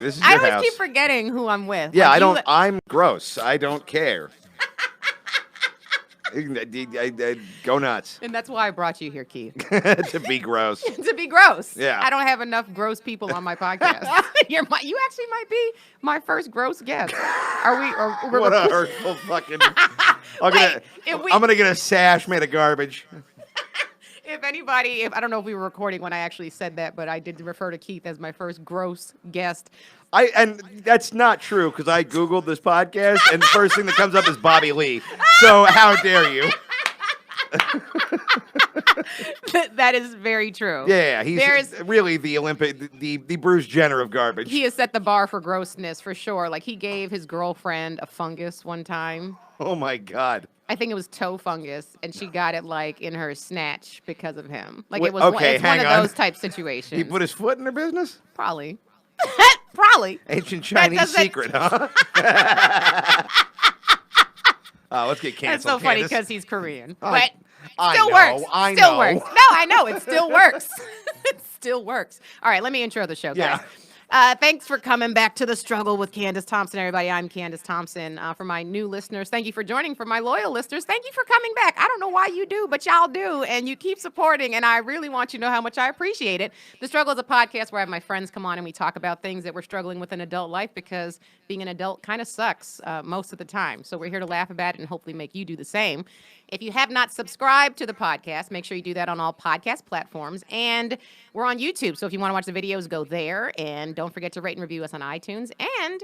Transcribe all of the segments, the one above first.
This is I your always house. keep forgetting who I'm with. Yeah, Like, I don't. I'm gross. I don't care. Go nuts. And that's why I brought you here, Keith. To be gross. To be gross. Yeah. I don't have enough gross people on my podcast. You actually might be my first gross guest. Are we? Or we're What a hurtful fucking. I'm if we- gonna get a sash made of garbage. If anybody, I don't know if we were recording when I actually said that, but I did refer to Keith as my first gross guest. And that's not true because I googled this podcast and the first thing that comes up is Bobby Lee. So how dare you? That is very true. Yeah, he's really the the Bruce Jenner of garbage. He has set the bar for grossness for sure. Like he gave his girlfriend a fungus one time. Oh my God. I think it was toe fungus, and she got it like in her snatch because of him. Like Wait, it was okay, it's one of hang on. those type situations. He put his foot in her business? Probably. Probably. Ancient Chinese doesn't- secret, huh? Let's get That's canceled. so funny Candace. because he's Korean. I But still know, works. I Still know. works. No, I know. It still works. It still works. All right, let me intro the show, guys. Yeah. Thanks for coming back to The Struggle with Candice Thompson, everybody. I'm Candice Thompson. For my new listeners, thank you for joining. For my loyal listeners, thank you for coming back. I don't know why you do, but y'all do, and you keep supporting, and I really want you to know how much I appreciate it. The Struggle is a podcast where I have my friends come on and we talk about things that we're struggling with in adult life because being an adult kind of sucks most of the time. So we're here to laugh about it and hopefully make you do the same. If you have not subscribed to the podcast, make sure you do that on all podcast platforms. And we're on YouTube. So if you want to watch the videos, go there. And don't forget to rate and review us on iTunes. And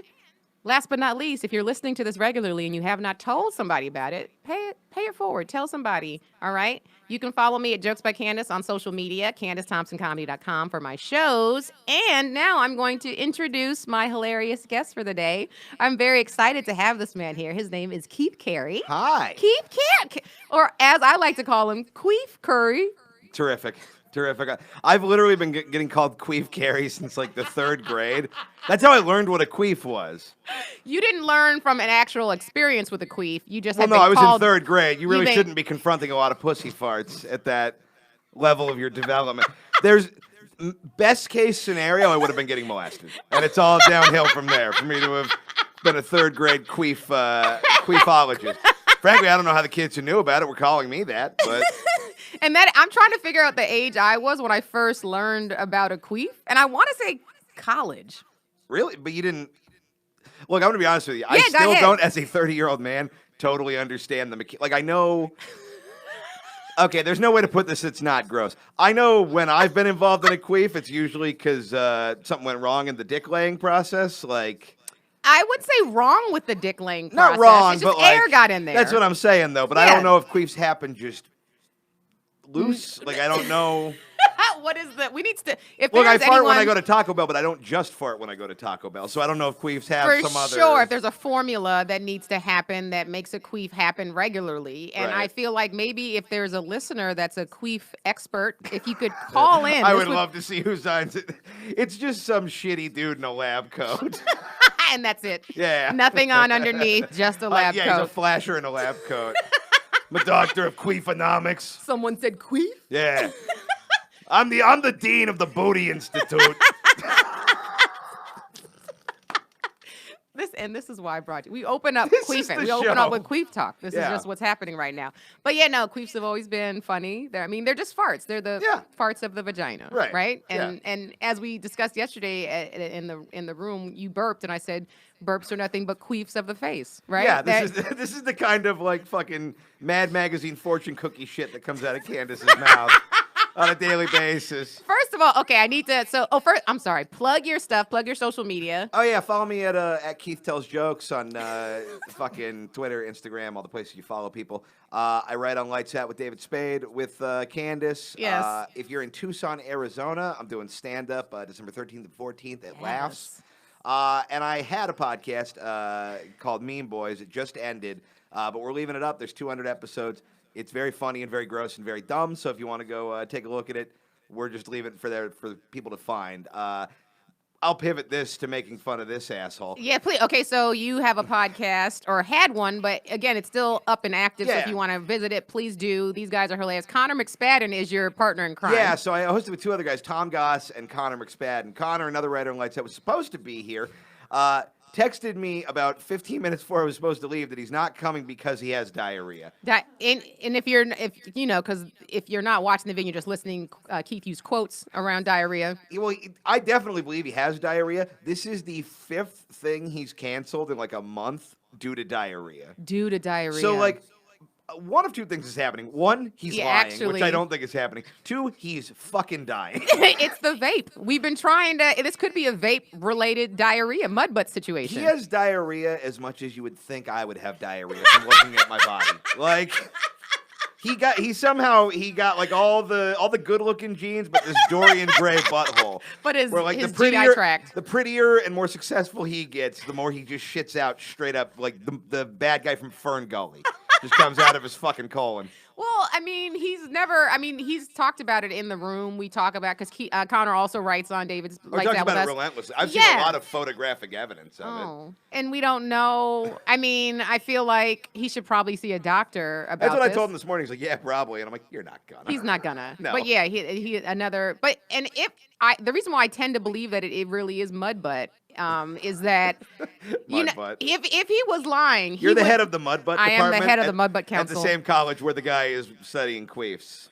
last but not least, if you're listening to this regularly and you have not told somebody about it, pay it forward. Tell somebody. All right. You can follow me at Jokes by Candice on social media, CandiceThompsonComedy.com for my shows. And now I'm going to introduce my hilarious guest for the day. I'm very excited to have this man here. His name is Keith Carey. Hi. Keith Carey, or as I like to call him, Queef Curry. Terrific. Terrific. I've literally been getting called Queef Carey since like the 3rd grade. That's how I learned what a queef was. You didn't learn from an actual experience with a queef. You just Well, had no, been I was called, in 3rd grade. You really been- shouldn't be confronting a lot of pussy farts at that level of your development. There's best case scenario, I would have been getting molested, and it's all downhill from there for me to have been a 3rd grade queefologist. Frankly, I don't know how the kids who knew about it were calling me that, but And that I'm trying to figure out the age I was when I first learned about a queef, and I want to say college. really, but you didn't. Look, I'm gonna be honest with you. I Yeah, go still ahead. don't, as a 30-year-old man, totally understand the like. I know. Okay, there's no way to put this. It's not gross. I know when I've been involved in a queef, it's usually because something went wrong in the dick laying process. Like, I would say wrong with the dick laying process. not wrong, It's just but like, air got in there. That's what I'm saying, though. But I Yeah. don't know if queefs happen just loose. Like, I don't know. What is the? We need to. If Look, I there's fart when I anyone- go to Taco Bell, but I don't just fart when I go to Taco Bell. So I don't know if queefs have For some other. sure, if there's a formula that needs to happen that makes a queef happen regularly, and I Right. feel like maybe if there's a listener that's a queef expert, if you could call in, I this would love to see who signs it. It's just some shitty dude in a lab coat. and that's it. Yeah. Nothing on underneath, just a lab Yeah, he's a coat. flasher in a lab coat. I'm a doctor of queefonomics. Someone said queef. Yeah. I'm the dean of the Booty Institute. This is why I brought you. We open up This is queefing. the We open up show. with queef talk. This is Yeah. just what's happening right now. But yeah, no, queefs have always been funny. They're just farts. They're the Yeah. farts of the vagina, Right. Right. Yeah. And as we discussed yesterday in the room, you burped, and I said burps are nothing but queefs of the face, right? Yeah, this is the kind of like fucking Mad Magazine fortune cookie shit that comes out of Candace's mouth on a daily basis. First of all, okay, I need to. First, I'm sorry. Plug your stuff. Plug your social media. Oh yeah, follow me at Keith Tells Jokes on fucking Twitter, Instagram, all the places you follow people. I write on Lights Out with David Spade with Candace. Yes. If you're in Tucson, Arizona, I'm doing stand up December 13th and 14th at Laughs. And I had a podcast called Meme Boys. It just ended, but we're leaving it up. There's 200 episodes. It's very funny and very gross and very dumb. So if you want to go take a look at it, we're just leaving it for people to find. I'll pivot this to making fun of this asshole. Yeah, please. Okay, so you have a podcast or had one, but again, it's still up and active. So if Yeah. you want to visit it, please do. These guys are hilarious. Connor McSpadden is your partner in crime. Yeah, so I hosted with two other guys, Tom Goss and Connor McSpadden. Connor, another writer on Lights that was supposed to be here, texted me about 15 minutes before I was supposed to leave that he's not coming because he has diarrhea. And if because if you're not watching the video, you're just listening, Keith used quotes around diarrhea. Well, I definitely believe he has diarrhea. This is the 5th thing he's canceled in like a month due to diarrhea. Due to diarrhea. So like, one of two things is happening. One, he's lying, which actually- I don't think is happening. Two, he's fucking dying. It's the vape. We've been trying to. This could be a vape-related diarrhea mud butt situation. He has diarrhea as much as you would think I would have diarrhea from looking at my body. Like, he somehow got like all the good-looking genes, but this Dorian Gray butthole. But his the GI tract. The prettier and more successful he gets, the more he just shits out straight up like the bad guy from Fern Gully. Just comes out of his fucking colon. Well, I mean, he's talked about it in the room. We talk about, because Connor also writes on David's We Like talked That about with it us. relentlessly. I've seen Yeah. a lot of photographic evidence of it. Oh, and we don't know. I mean, I feel like he should probably see a doctor about That's what I this. told him this morning. He's like, yeah, probably. And I'm like, you're not gonna. He's not gonna. No. But yeah, the reason why I tend to believe that it really is mud butt, is that Mud butt. if he was lying, You're the head of the mud butt I am the department head of the at- mud butt At the council. same college where the guy is studying queefs.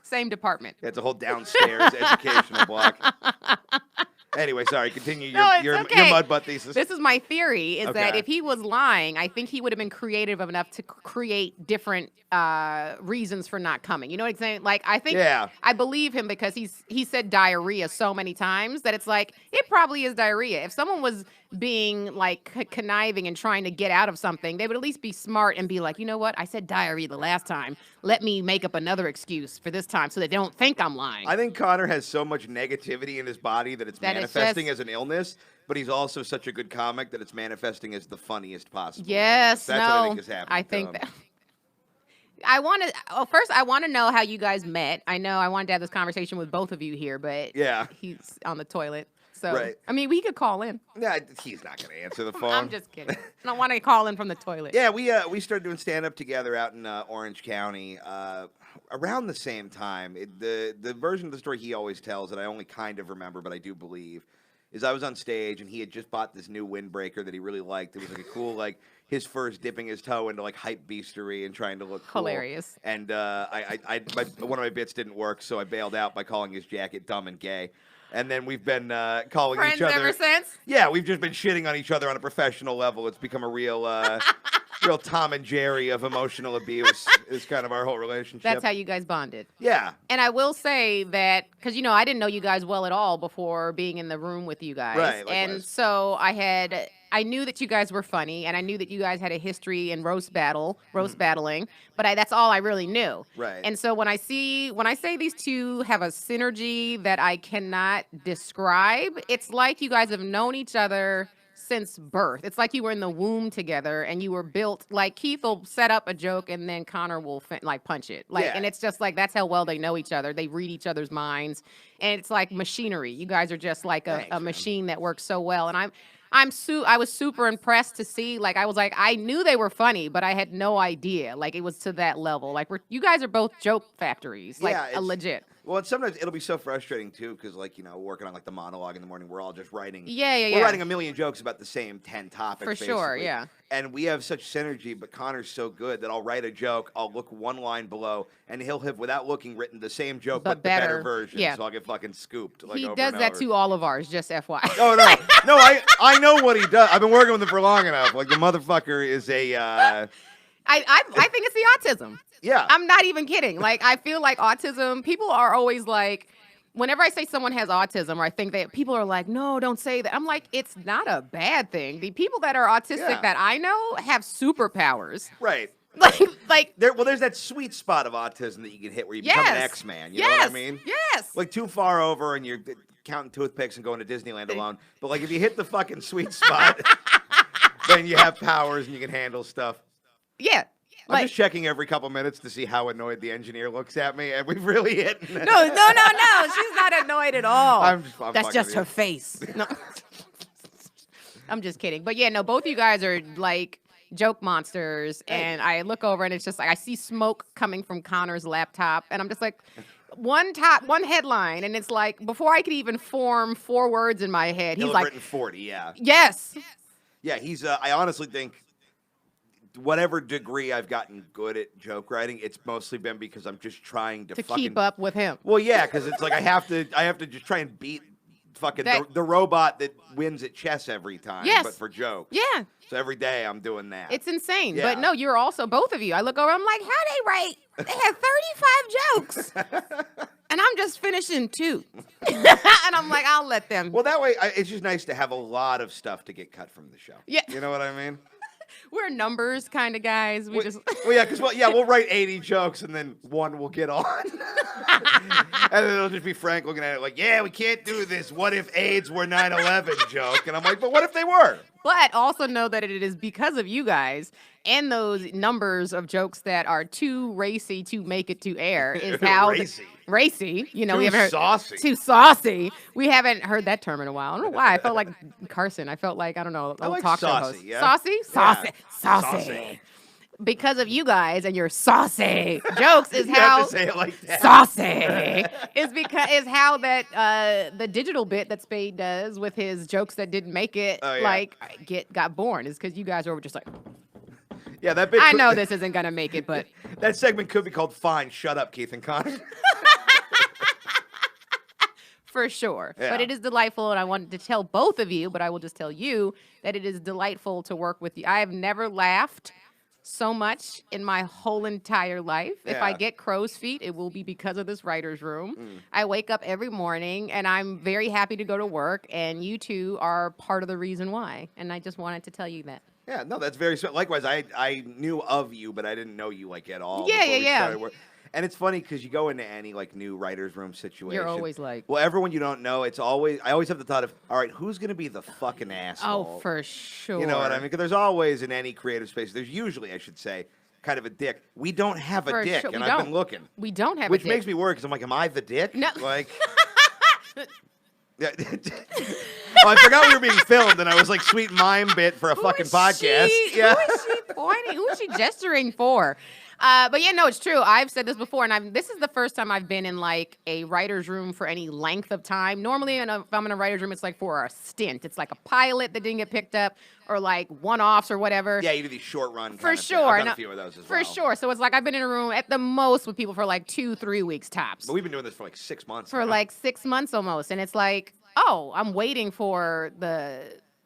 Same department. It's a whole downstairs educational block. Anyway, sorry. Continue No, it's your okay. mud butt thesis. This is my theory, is that Okay. if he was lying, I think he would have been creative enough to create different reasons for not coming. You know what I'm saying? Like, I think Yeah. I believe him because he said diarrhea so many times that it's like, it probably is diarrhea. If someone was being like conniving and trying to get out of something, they would at least be smart and be like, you know what? I said diarrhea the last time. Let me make up another excuse for this time so they don't think I'm lying. I think Connor has so much negativity in his body that it's That it's manifesting just- as an illness, but he's also such a good comic that it's manifesting as the funniest possible. Yes, That's no. what I think is happening. I to think him. that. First, I want to know how you guys met. I know I wanted to have this conversation with both of you here, but Yeah. he's on the toilet. So, Right. I mean, we could call in. Nah, he's not going to answer the phone. I'm just kidding. I don't want to call in from the toilet. Yeah, we started doing stand up together out in Orange County around the same time. The version of the story he always tells that I only kind of remember, but I do believe, is I was on stage and he had just bought this new windbreaker that he really liked. It was like a cool like his first dipping his toe into like hype beastery and trying to look cool. Hilarious. And one of my bits didn't work, so I bailed out by calling his jacket dumb and gay. And then we've been calling Friends each other ever since? Yeah, we've just been shitting on each other on a professional level. It's become a real Tom and Jerry of emotional abuse is kind of our whole relationship. That's how you guys bonded. Yeah. And I will say that, because, I didn't know you guys well at all before being in the room with you guys. Right, And likewise. so I knew that you guys were funny, and I knew that you guys had a history in roast battling, but that's all I really knew. Right. And so when I say these two have a synergy that I cannot describe, it's like you guys have known each other since birth. It's like you were in the womb together and you were built, like Keith will set up a joke and then Connor will punch it. Yeah. And it's just like, that's how well they know each other. They read each other's minds, and it's like machinery. You guys are just like Thanks, a man. machine that works so well. And I was super impressed to see, I knew they were funny, but I had no idea. Like, it was to that level. Like, you guys are both joke factories. Like, Yeah, legit. Well, and sometimes it'll be so frustrating too, because working on like the monologue in the morning, we're all just writing. Yeah. We're writing a million jokes about the same 10 topics. For sure, basically. yeah. And we have such synergy, but Connor's so good that I'll write a joke, I'll look one line below, and he'll have, without looking, written the same joke, But but the better better. version. Yeah. So I'll get fucking scooped. Like, He over does and that over. to all of ours, just FYI. Oh, no. I know what he does. I've been working with him for long enough. Like, the motherfucker is a, I think it's the autism. yeah. I'm not even kidding. Like, I feel like autism, people are always like, whenever I say someone has autism, or I think that people are like, no, don't say that. I'm like, it's not a bad thing. The people that are autistic Yeah. that I know have superpowers. Right. Like, There's that sweet spot of autism that you can hit where you become an yes. X-Man. You know what I mean? Yes. Like, too far over and you're counting toothpicks and going to Disneyland alone. But, like, if you hit the fucking sweet spot, then you have powers and you can handle stuff. Yeah. I'm just checking every couple minutes to see how annoyed the engineer looks at me, and we've really hit. No. She's not annoyed at all. I'm That's fucking just with her you. face. No. I'm just kidding. But yeah, no, both you guys are like joke monsters. And I look over and it's just like I see smoke coming from Connor's laptop. And I'm just like, one headline. And it's like, before I could even form 4 words in my head, he's He'll have like, written 40, yeah. yes. Yeah, he's, I honestly think whatever degree I've gotten good at joke writing, it's mostly been because I'm just trying to fucking keep up with him. Well, yeah, because it's like I have to just try and beat fucking the robot that wins at chess every time, Yes. but for jokes. Yeah. So every day I'm doing that. It's insane. Yeah. But no, you're also, both of you. I look over, I'm like, how they write? They have 35 jokes. And I'm just finishing 2. And I'm like, I'll let them. Well, that way, it's just nice to have a lot of stuff to get cut from the show. Yeah. You know what I mean? We're numbers kind of guys. We just. Well, yeah, because we'll write 80 jokes and then 1 will get on. And then it'll just be Frank looking at it like, yeah, we can't do this. What if AIDS were 9/11 joke? And I'm like, but what if they were? But also know that it is because of you guys and those numbers of jokes that are too racy to make it to air is how racy. You know, Too we haven't heard saucy. Too saucy. We haven't heard that term in a while. I don't know why. I felt like Carson. I felt like, I don't know, I like talk show saucy, host. yeah. Saucy? Yeah. Saucy. Because of you guys and your saucy jokes is You how have to say it like that. saucy is how that the digital bit that Spade does with his jokes that didn't make it got born is because you guys were just like, Yeah, that bit. I know this isn't gonna make it, but That segment could be called "Fine, Shut Up, Keith and Connor." for sure. Yeah. But it is delightful, and I wanted to tell both of you, but I will just tell you that it is delightful to work with you. I have never laughed so much in my whole entire life. If I Yeah. get crow's feet, it will be because of this writer's room. I wake up every morning and I'm very happy to go to work, and you two are part of the reason why. And I just wanted to tell you that. Yeah, no, that's very sweet. Likewise, I knew of you, but I didn't know you like at all. Yeah, before we yeah. started work. And it's funny because you go into any like new writers' room situation. You're always like, well, everyone you don't know. I always have the thought of, all right, who's gonna be the fucking asshole? oh, for sure. You know what I mean? Because there's always in any creative space. There's usually, I should say, kind of a dick. We don't have a For dick, sure, and we I've don't. been looking, We don't have which a dick. makes me worry because I'm like, am I the dick? No. Like. Yeah. Oh, I forgot we were being filmed, and I was like, sweet mime bit for a fucking podcast. Yeah. Who is she pointing? Who is she gesturing for? But yeah, no, it's true. I've said this before, and this is the first time I've been in like a writer's room for any length of time. Normally, if I'm in a writer's room, it's like for a stint. It's like a pilot that didn't get picked up, or like one-offs or whatever. Yeah, you do these short run. For kind of sure. Thing. I've done No, a few of those as for well. sure. So it's like I've been in a room at the most with people for like 2-3 weeks tops. But we've been doing this for like 6 months. For now. like 6 months almost, and it's like, oh, I'm waiting for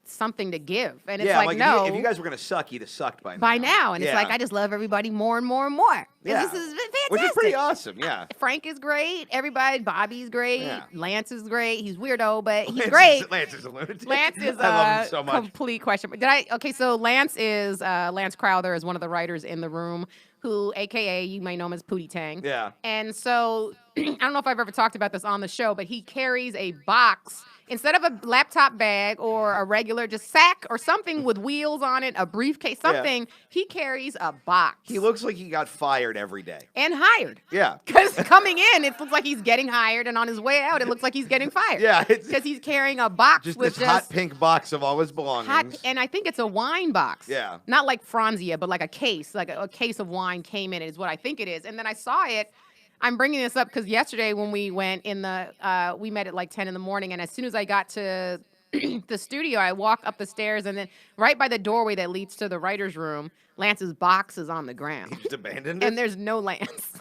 something to give, and it's yeah, like, if no. if you guys were gonna suck, you'd have sucked by now, and it's Yeah. like I just love everybody more and more and more. 'Cause Yeah. this is fantastic. Which is pretty awesome. Yeah. Frank is great. Everybody, Bobby's great. Yeah. Lance is great. He's weirdo, but he's Lance great. Lance is a lunatic. Lance is I love him so much. complete question. Okay, so Lance Crowther is one of the writers in the room who, AKA, you may know him as Pootie Tang. Yeah. And so, I don't know if I've ever talked about this on the show, but he carries a box instead of a laptop bag or a regular just sack or something with wheels on it, a briefcase, something. He carries a box. He looks like he got fired every day. And hired. Yeah. Because coming in, it looks like he's getting hired, and on his way out, it looks like he's getting fired. Yeah, it's- Because he's carrying a box Just with this hot pink box of all his belongings. hot, and I think it's a wine box. Yeah. Not like Franzia, but like a case, like a case of wine came in, is what I think it is. And then I saw it. I'm bringing this up because yesterday when we went we met at like 10 in the morning, and as soon as I got to the studio, I walk up the stairs, and then right by the doorway that leads to the writer's room, Lance's box is on the ground. He just abandoned it. And there's no Lance.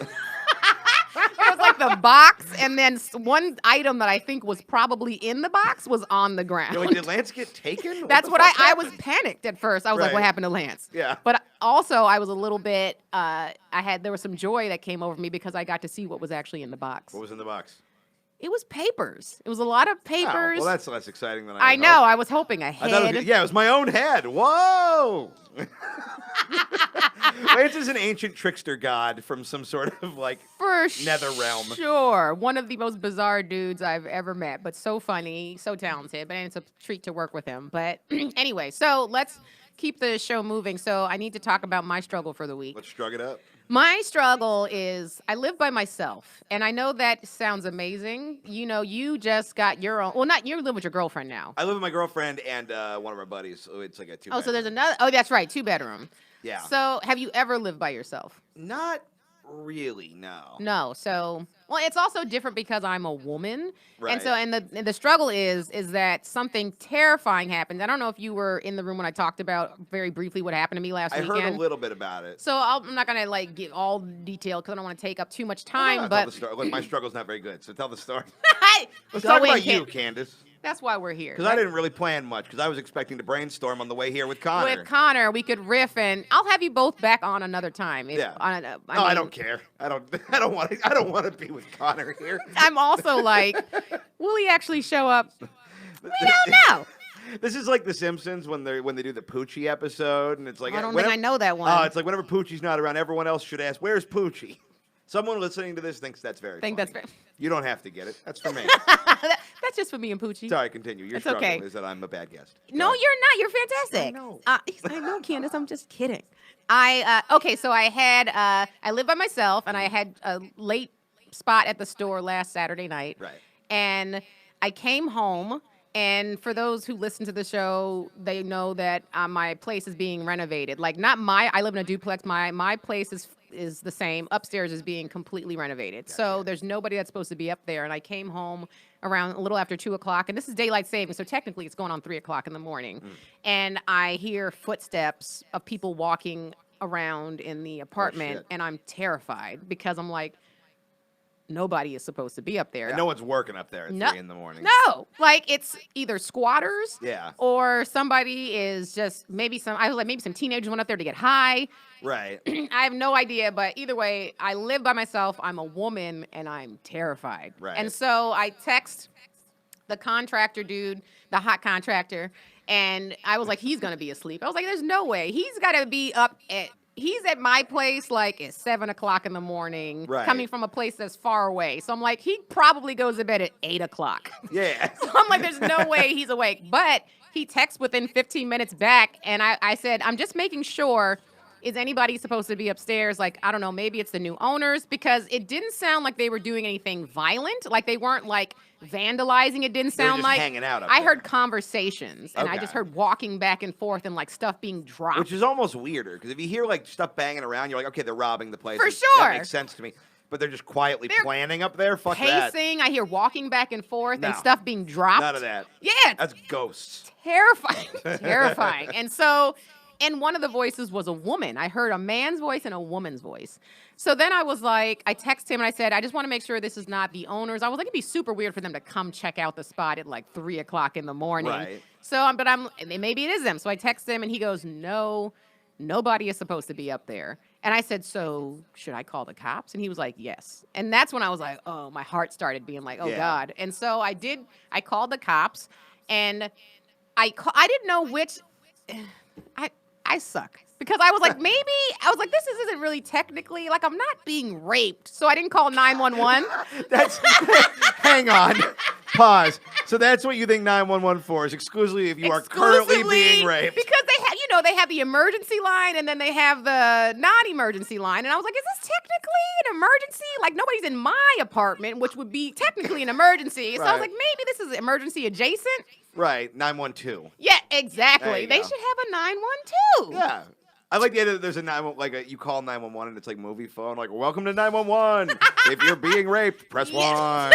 It was like the box, and then one item that I think was probably in the box was on the ground. You're like, did Lance get taken? That's the what fuck I was happened? panicked at first. I was like, what Right. happened to Lance? Yeah. But also I was a little bit, there was some joy that came over me because I got to see what was actually in the box. What was in the box? It was papers. It was a lot of Oh, papers. well, that's less exciting than I had know. hoped. I was hoping a I thought head. it was my own head. Whoa! Lance is an ancient trickster god from some sort of like For nether realm. Sure. One of the most bizarre dudes I've ever met, but so funny, so talented. But it's a treat to work with him. But anyway, so let's keep the show moving. So I need to talk about my struggle for the week. Let's shrug it up. My struggle is I live by myself, and I know that sounds amazing. You know, you just got your own. Well, not you live with your girlfriend now. I live with my girlfriend and one of our buddies. So it's like a 2 Oh, so there's another. Oh, that's right, 2-bedroom. Yeah. So have you ever lived by yourself? Not really, no. No. So well, it's also different because I'm a woman, Right. and so and the struggle is that something terrifying happened. I don't know if you were in the room when I talked about very briefly what happened to me last I weekend. heard a little bit about it. So I'm not gonna like get all detailed because I don't want to take up too much No, time. tell But the story. Look, my struggle's not very good, so tell the story. Let's Go talk in, about you, Candice. That's why we're here. Because I didn't really plan much, because I was expecting to brainstorm on the way here with Connor. With Connor, we could riff, and I'll have you both back on another time. Yeah. I I don't care. I don't want to be with Connor here. I'm also like, will he actually show up? We don't know. This is like The Simpsons when they do the Poochie episode, and it's like I don't think I know that one. Oh, it's like whenever Poochie's not around, everyone else should ask, "Where's Poochie?" Someone listening to this thinks that's very. think funny. that's fair. You don't have to get it. That's for me. That's just for me and Poochie. Sorry, continue. Your It's struggle okay. is that I'm a bad guest. No, Go ahead. you're not. You're fantastic. I know. I know, Candace. I'm just kidding. Okay. So I live by myself, and I had a late spot at the store last Saturday night. Right. And I came home, and for those who listen to the show, they know that my place is being renovated. Like I live in a duplex. My place is the same. Upstairs is being completely renovated. So there's nobody that's supposed to be up there. And I came home around a little after 2:00, and this is daylight savings, so technically it's going on 3:00 in the morning. And I hear footsteps of people walking around in the apartment, shit. and I'm terrified because I'm like, nobody is supposed to be up there. And no one's working up there at No. 3 in the morning. No, like it's either squatters, Yeah. or somebody is just maybe some teenagers went up there to get high. Right. I have no idea, but either way, I live by myself. I'm a woman, and I'm terrified. Right. And so I text the contractor dude, the hot contractor, and I was like, he's gonna be asleep. I was like, there's no way. He's gotta be up at. He's at my place like at 7:00 in the morning, Right. coming from a place that's far away. So I'm like, he probably goes to bed at 8:00. Yeah. So I'm like, there's no way he's awake. But he texts within 15 minutes back, and I said, I'm just making sure, is anybody supposed to be upstairs? Like, I don't know, maybe it's the new owners, because it didn't sound like they were doing anything violent. Like, they weren't, like, vandalizing. It didn't They were sound just like. hanging out up I there. heard conversations, and I Okay. just heard walking back and forth and, like, stuff being dropped. Which is almost weirder, because if you hear like stuff banging around, you're like, okay, they're robbing the place. For That sure. makes sense to me. But they're just quietly They're planning up there. Fuck that. pacing. I hear walking back and forth and No. stuff being dropped. None of that. Yeah, That's ghosts. terrifying. Terrifying. And one of the voices was a woman. I heard a man's voice and a woman's voice. So then I was like, I texted him and I said, I just want to make sure this is not the owners. I was like, it'd be super weird for them to come check out the spot at like 3:00 in the morning. Right. So, maybe it is them. So I text him and he goes, no, nobody is supposed to be up there. And I said, so should I call the cops? And he was like, yes. And that's when I was like, oh, my heart started being like, oh Yeah. God. And so I called the cops, and I didn't know which. I suck, because I was like, this isn't really technically, like, I'm not being raped, so I didn't call 911. That's hang on. Pause. So that's what you think 911 for, is exclusively if you are currently being raped. Because they have the emergency line, and then they have the non-emergency line, and I was like, is this technically an emergency? Like, nobody's in my apartment, which would be technically an emergency. So I was Right. like, maybe this is emergency adjacent. Right. 912. Yeah, There exactly. you They go. should have a 912. Yeah. I like the idea that there's a 911, you call 911 and it's like movie phone, like, welcome to 911. If you're being raped, press 1.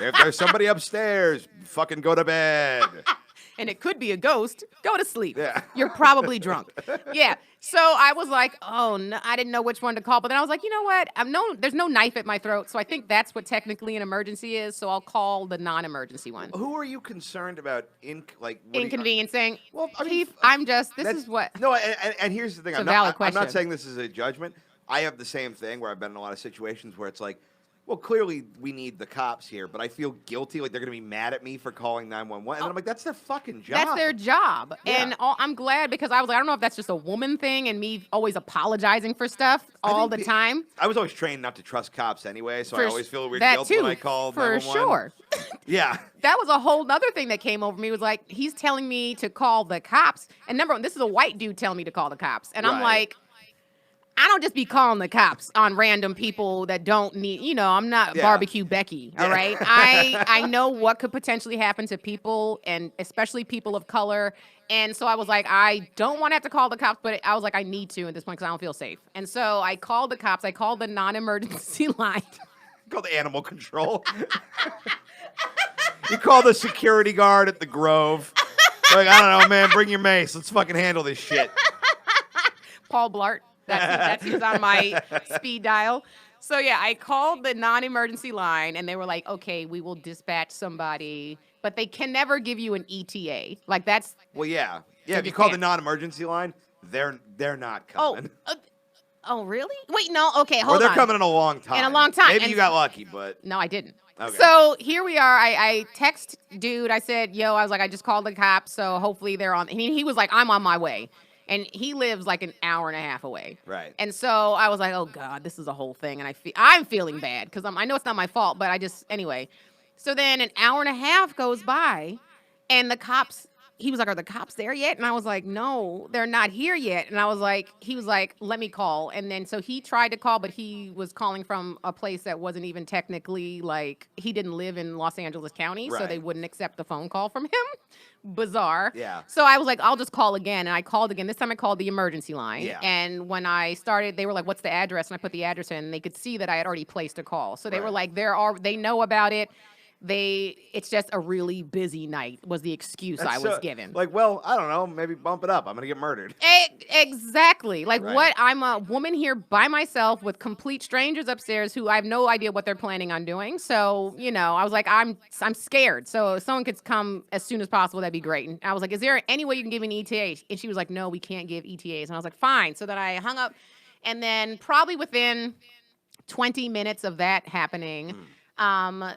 If there's somebody upstairs, fucking go to bed. And it could be a ghost. Go to sleep. Yeah. You're probably drunk. Yeah. So I was like, oh, no, I didn't know which one to call. But then I was like, you know what? There's no knife at my throat. So I think that's what technically an emergency is. So I'll call the non-emergency one. Who are you concerned about Inconveniencing. Well, I mean, Keith, I'm just, this That's- is what. No, and here's the thing. It's a I'm valid not question. saying this is a judgment. I have the same thing where I've been in a lot of situations where it's like, well, clearly we need the cops here, but I feel guilty, like they're going to be mad at me for calling 911. And then I'm like, that's their fucking job. That's their job. Yeah. And I'm glad because I was like, I don't know if that's just a woman thing and me always apologizing for stuff all the time. I was always trained not to trust cops anyway, so I always feel a weird that guilt too, when I call for 911. sure. Yeah. That was a whole other thing that came over me. Was like, he's telling me to call the cops. And number one, this is a white dude telling me to call the cops. And I'm Right. like, I don't just be calling the cops on random people that don't need, I'm not barbecue Becky, all right? I know what could potentially happen to people, and especially people of color. And so I was like, I don't want to have to call the cops, but I was like, I need to at this point because I don't feel safe. And so I called the cops. I called the non-emergency line. Called animal control. You call the security guard at the Grove. Like, I don't know, man, bring your mace. Let's fucking handle this shit. Paul Blart. That's who's on my speed dial. So yeah, I called the non-emergency line, and they were like, "Okay, we will dispatch somebody, but they can never give you an ETA." Like that's Well, yeah. They If you just call the can't. non-emergency line, they're not coming. Oh, really? Wait, no. Okay, Or hold they're on. coming in a long time. In a long time. Maybe And- you got lucky, but No, I didn't. Okay. So here we are. I text dude. I said, "Yo," I was like, "I just called the cops, so hopefully they're on." He was like, "I'm on my way," and he lives like an hour and a half away. Right. And so I was like, "Oh God, this is a whole thing," and I'm feeling bad because I know it's not my fault, but anyway. So then an hour and a half goes by, and the cops. He was like, "Are the cops there yet?" And I was like, "No, they're not here yet." And he was like, "Let me call." And then so he tried to call, but he was calling from a place that wasn't even technically like he didn't live in Los Angeles County, so they Right. wouldn't accept the phone call from him. Bizarre. Yeah. So I was like, I'll just call again. And I called again. This time I called the emergency line. Yeah. And when I started, they were like, "What's the address?" And I put the address in, and they could see that I had already placed a call. So they were Right. like, they know about it. It's just a really busy night was the excuse I was given. Like, well, I don't know. Maybe bump it up. I'm going to get murdered. Exactly. Like Right. what? I'm a woman here by myself with complete strangers upstairs who I have no idea what they're planning on doing. So, I was like, I'm scared. So if someone could come as soon as possible, that'd be great. And I was like, is there any way you can give me an ETA? And she was like, no, we can't give ETAs. And I was like, fine. So then I hung up, and then probably within 20 minutes of that happening, I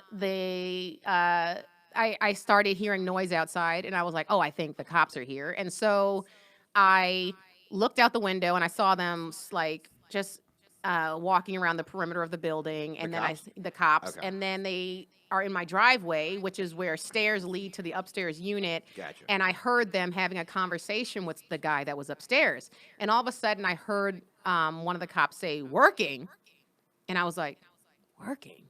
started hearing noise outside, and I was like, oh, I think the cops are here. And so I looked out the window, and I saw them like just walking around the perimeter of the building, and the cops, Okay. and then they are in my driveway, which is where stairs lead to the upstairs unit. Gotcha. And I heard them having a conversation with the guy that was upstairs. And all of a sudden, I heard one of the cops say, "Working," and I was like, "Working?"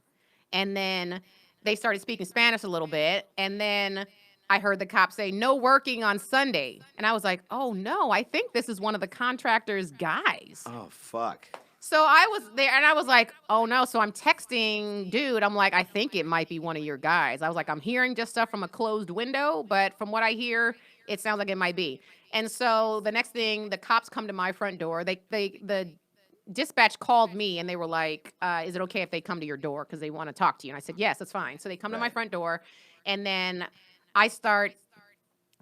And then they started speaking Spanish a little bit. And then I heard the cop say, "No working on Sunday." And I was like, oh no, I think this is one of the contractor's guys. Oh, fuck. So I was there, and I was like, oh no. So I'm texting dude. I'm like, I think it might be one of your guys. I was like, I'm hearing just stuff from a closed window, but from what I hear, it sounds like it might be. And so the next thing, the cops come to my front door. The dispatch called me, and they were like, is it okay if they come to your door because they want to talk to you? And I said, yes, that's fine. So they come to my front door, and then I start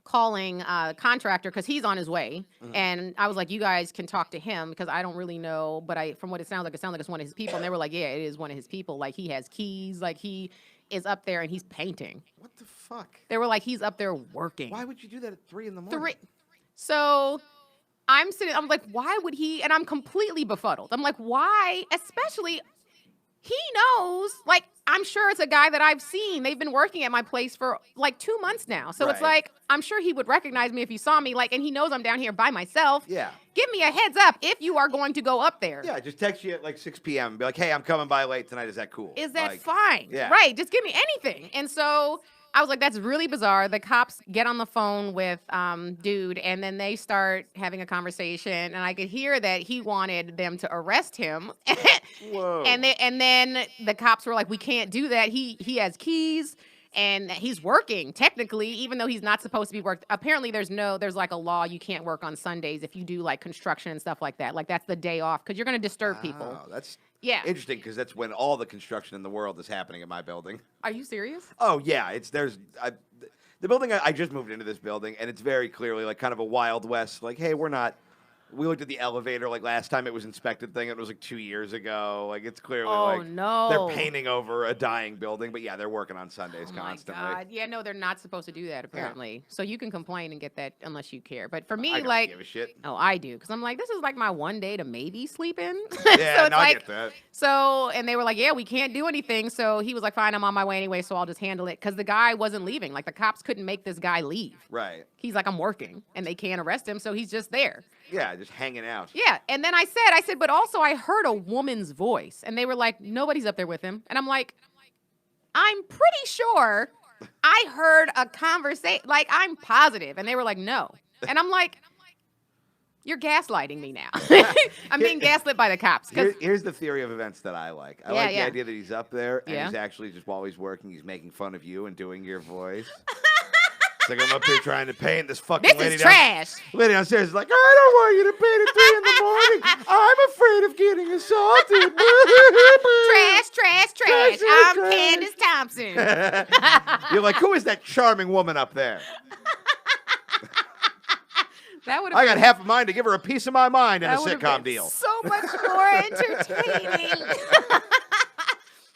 calling contractor because he's on his way. And I was like, you guys can talk to him because I don't really know, but from what it sounds like it's one of his people. And they were like, yeah, it is one of his people. Like, he has keys, like he is up there and he's painting. What the fuck? They were like, he's up there working. Why would you do that at 3 in the morning? So I'm like, why would he? And I'm completely befuddled. I'm like, why? Especially, he knows, like, I'm sure it's a guy that I've seen. They've been working at my place for like 2 months now. So it's Right. like, I'm sure he would recognize me if he saw me, like, and he knows I'm down here by myself. Yeah. Give me a heads up if you are going to go up there. Yeah, just text you at like 6 p.m. and be like, hey, I'm coming by late tonight. Is that cool? Is that Like, fine? yeah. Right. Just give me anything. And so I was like, that's really bizarre. The cops get on the phone with dude, and then they start having a conversation, and I could hear that he wanted them to arrest him. Whoa. And then the cops were like, we can't do that. He has keys. And he's working technically, even though he's not supposed to be worked. Apparently, there's like a law you can't work on Sundays if you do like construction and stuff like that. Like, that's the day off because you're going to disturb people. Oh, that's Yeah. interesting because that's when all the construction in the world is happening in my building. Are you serious? Oh yeah, the building I just moved into this building, and it's very clearly like kind of a Wild West. Like, hey, we're not We looked at the elevator like last time it was inspected thing. It was like 2 years ago. Like it's clearly Oh, like no. they're painting over a dying building. But yeah, they're working on Sundays Oh my constantly. God. Yeah, no, they're not supposed to do that apparently. So you can complain and get that unless you care. But for I me, don't like, give a shit. oh, I do because I'm like, this is like my one day to maybe sleep in. Yeah, so it's no, I like, get that. so, and they were like, yeah, we can't do anything. So he was like, fine, I'm on my way anyway, so I'll just handle it. Because the guy wasn't leaving. Like, the cops couldn't make this guy leave. Right. He's like, I'm working, and they can't arrest him, so he's just there. Yeah, just hanging out. Yeah, and then I said, but also I heard a woman's voice, and they were like, nobody's up there with him. And I'm like, I'm pretty sure I heard a conversation, like, I'm positive. And they were like, no. And I'm like, you're gaslighting me now. I'm being gaslit by the cops. Here's the theory of events that I like. I like the idea that he's up there and he's actually just while he's working, he's making fun of you and doing your voice. It's like I'm up here trying to paint this fucking This lady is trash. Lady downstairs is like, I don't want you to paint at 3 in the morning. I'm afraid of getting assaulted. Trash. I'm Candice Thompson. You're like, who is that charming woman up there? That would I got half a mind to give her a piece of my mind in a that would've sitcom been deal. so much more entertaining.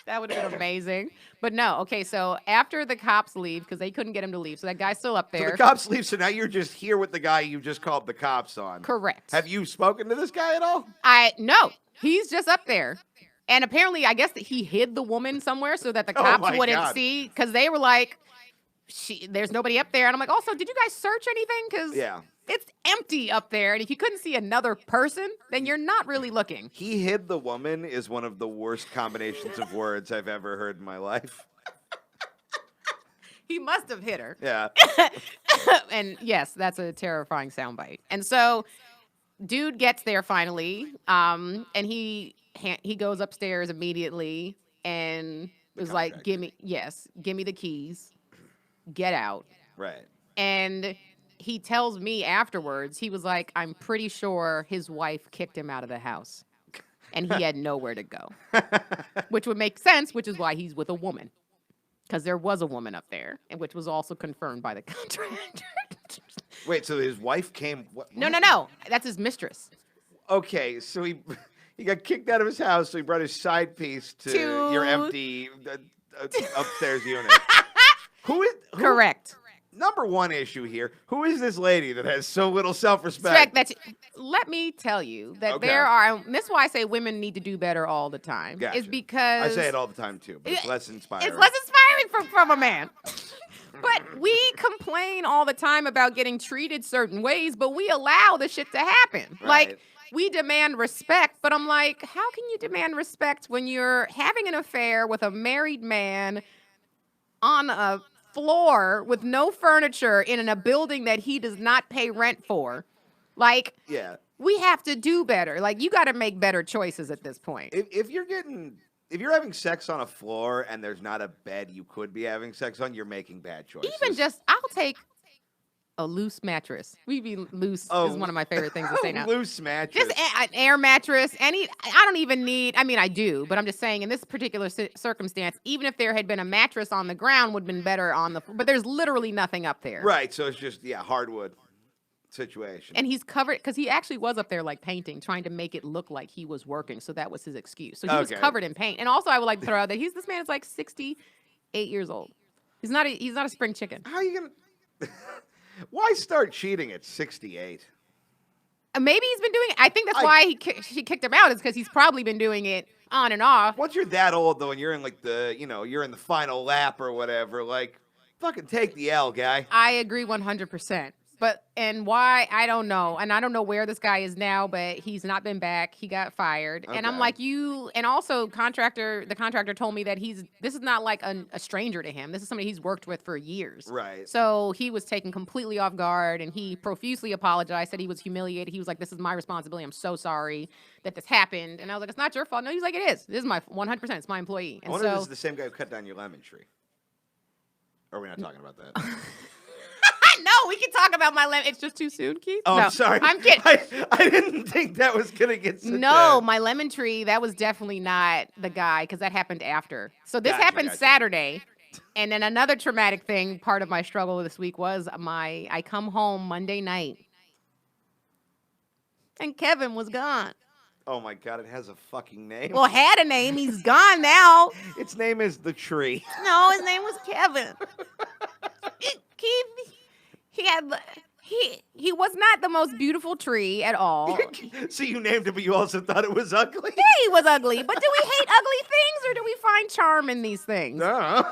That would have been amazing. But no, okay, so after the cops leave, because they couldn't get him to leave, so that guy's still up So there. the cops leave, so now you're just here with the guy you just called the cops on. Correct. Have you spoken to this guy at all? No, he's just up there. And apparently, I guess that he hid the woman somewhere so that the cops my wouldn't God. see, because they were like, there's nobody up there. And I'm like, also, did you guys search anything? Because Yeah. it's empty up there. And if you couldn't see another person, then you're not really looking. He hid the woman is one of the worst combinations of words I've ever heard in my life. He must have hit her. Yeah. And yes, that's a terrifying soundbite. And so, dude gets there finally, and he goes upstairs immediately and was like, "Give me the keys, get out." Right. And he tells me afterwards, he was like, "I'm pretty sure his wife kicked him out of the house, and he had nowhere to go," which would make sense, which is why he's with a woman. Because there was a woman up there, and which was also confirmed by the contractor. Wait, so his wife came? What? No. That's his mistress. Okay, so he got kicked out of his house, so he brought his side piece to your empty upstairs unit. Correct. Number one issue here, who is this lady that has so little self-respect? Let me tell you that Okay. there are, and this is why I say women need to do better all the time. Gotcha. Is because I say it all the time, too, but it's less inspiring. It's less inspiring from a man. But we complain all the time about getting treated certain ways, but we allow the shit to happen. Right. Like, we demand respect, but I'm like, how can you demand respect when you're having an affair with a married man on a floor with no furniture in a building that he does not pay rent for? Like, Yeah. we have to do better. Like, you got to make better choices at this point. If you're having sex on a floor and there's not a bed you could be having sex on, you're making bad choices. Even just, I'll take a loose mattress. We be loose is one of my favorite things to say now. Loose mattress. Just an air mattress. I don't even need, I mean, I do, but I'm just saying in this particular circumstance, even if there had been a mattress on the ground, would have been better on the, but there's literally nothing up there. Right, so it's just, hardwood situation. And he's covered, because he actually was up there like painting, trying to make it look like he was working. So that was his excuse. So he was covered in paint. And also I would like to throw out that this man is like 68 years old. He's not a spring chicken. How are you going to... Why start cheating at 68? Maybe he's been doing it. I think that's why she kicked him out, is because he's probably been doing it on and off. Once you're that old, though, and you're in like you're in the final lap or whatever, like, fucking take the L, guy. I agree 100%. And why, I don't know. And I don't know where this guy is now, but he's not been back. He got fired. Okay. And I'm like, and also the contractor told me that this is not like a stranger to him. This is somebody he's worked with for years. Right. So he was taken completely off guard, and he profusely apologized, said he was humiliated. He was like, this is my responsibility. I'm so sorry that this happened. And I was like, it's not your fault. No, he's like, it is. This is my 100%. It's my employee. And I wonder if this is the same guy who cut down your lemon tree. Or are we not talking about that? No, we can talk about my lemon. It's just too soon, Keith. Oh, no, I'm sorry. I'm kidding. I didn't think that was going to get such No, my lemon tree, that was definitely not the guy, because that happened after. So this happened Saturday. And then another traumatic thing, part of my struggle this week was I come home Monday night. And Kevin was gone. Oh my God, it has a fucking name. Well, had a name. He's gone now. Its name is the tree. No, his name was Kevin. Keith, he was not the most beautiful tree at all. So you named it, but you also thought it was ugly? Yeah, he was ugly. But do we hate ugly things or do we find charm in these things? No.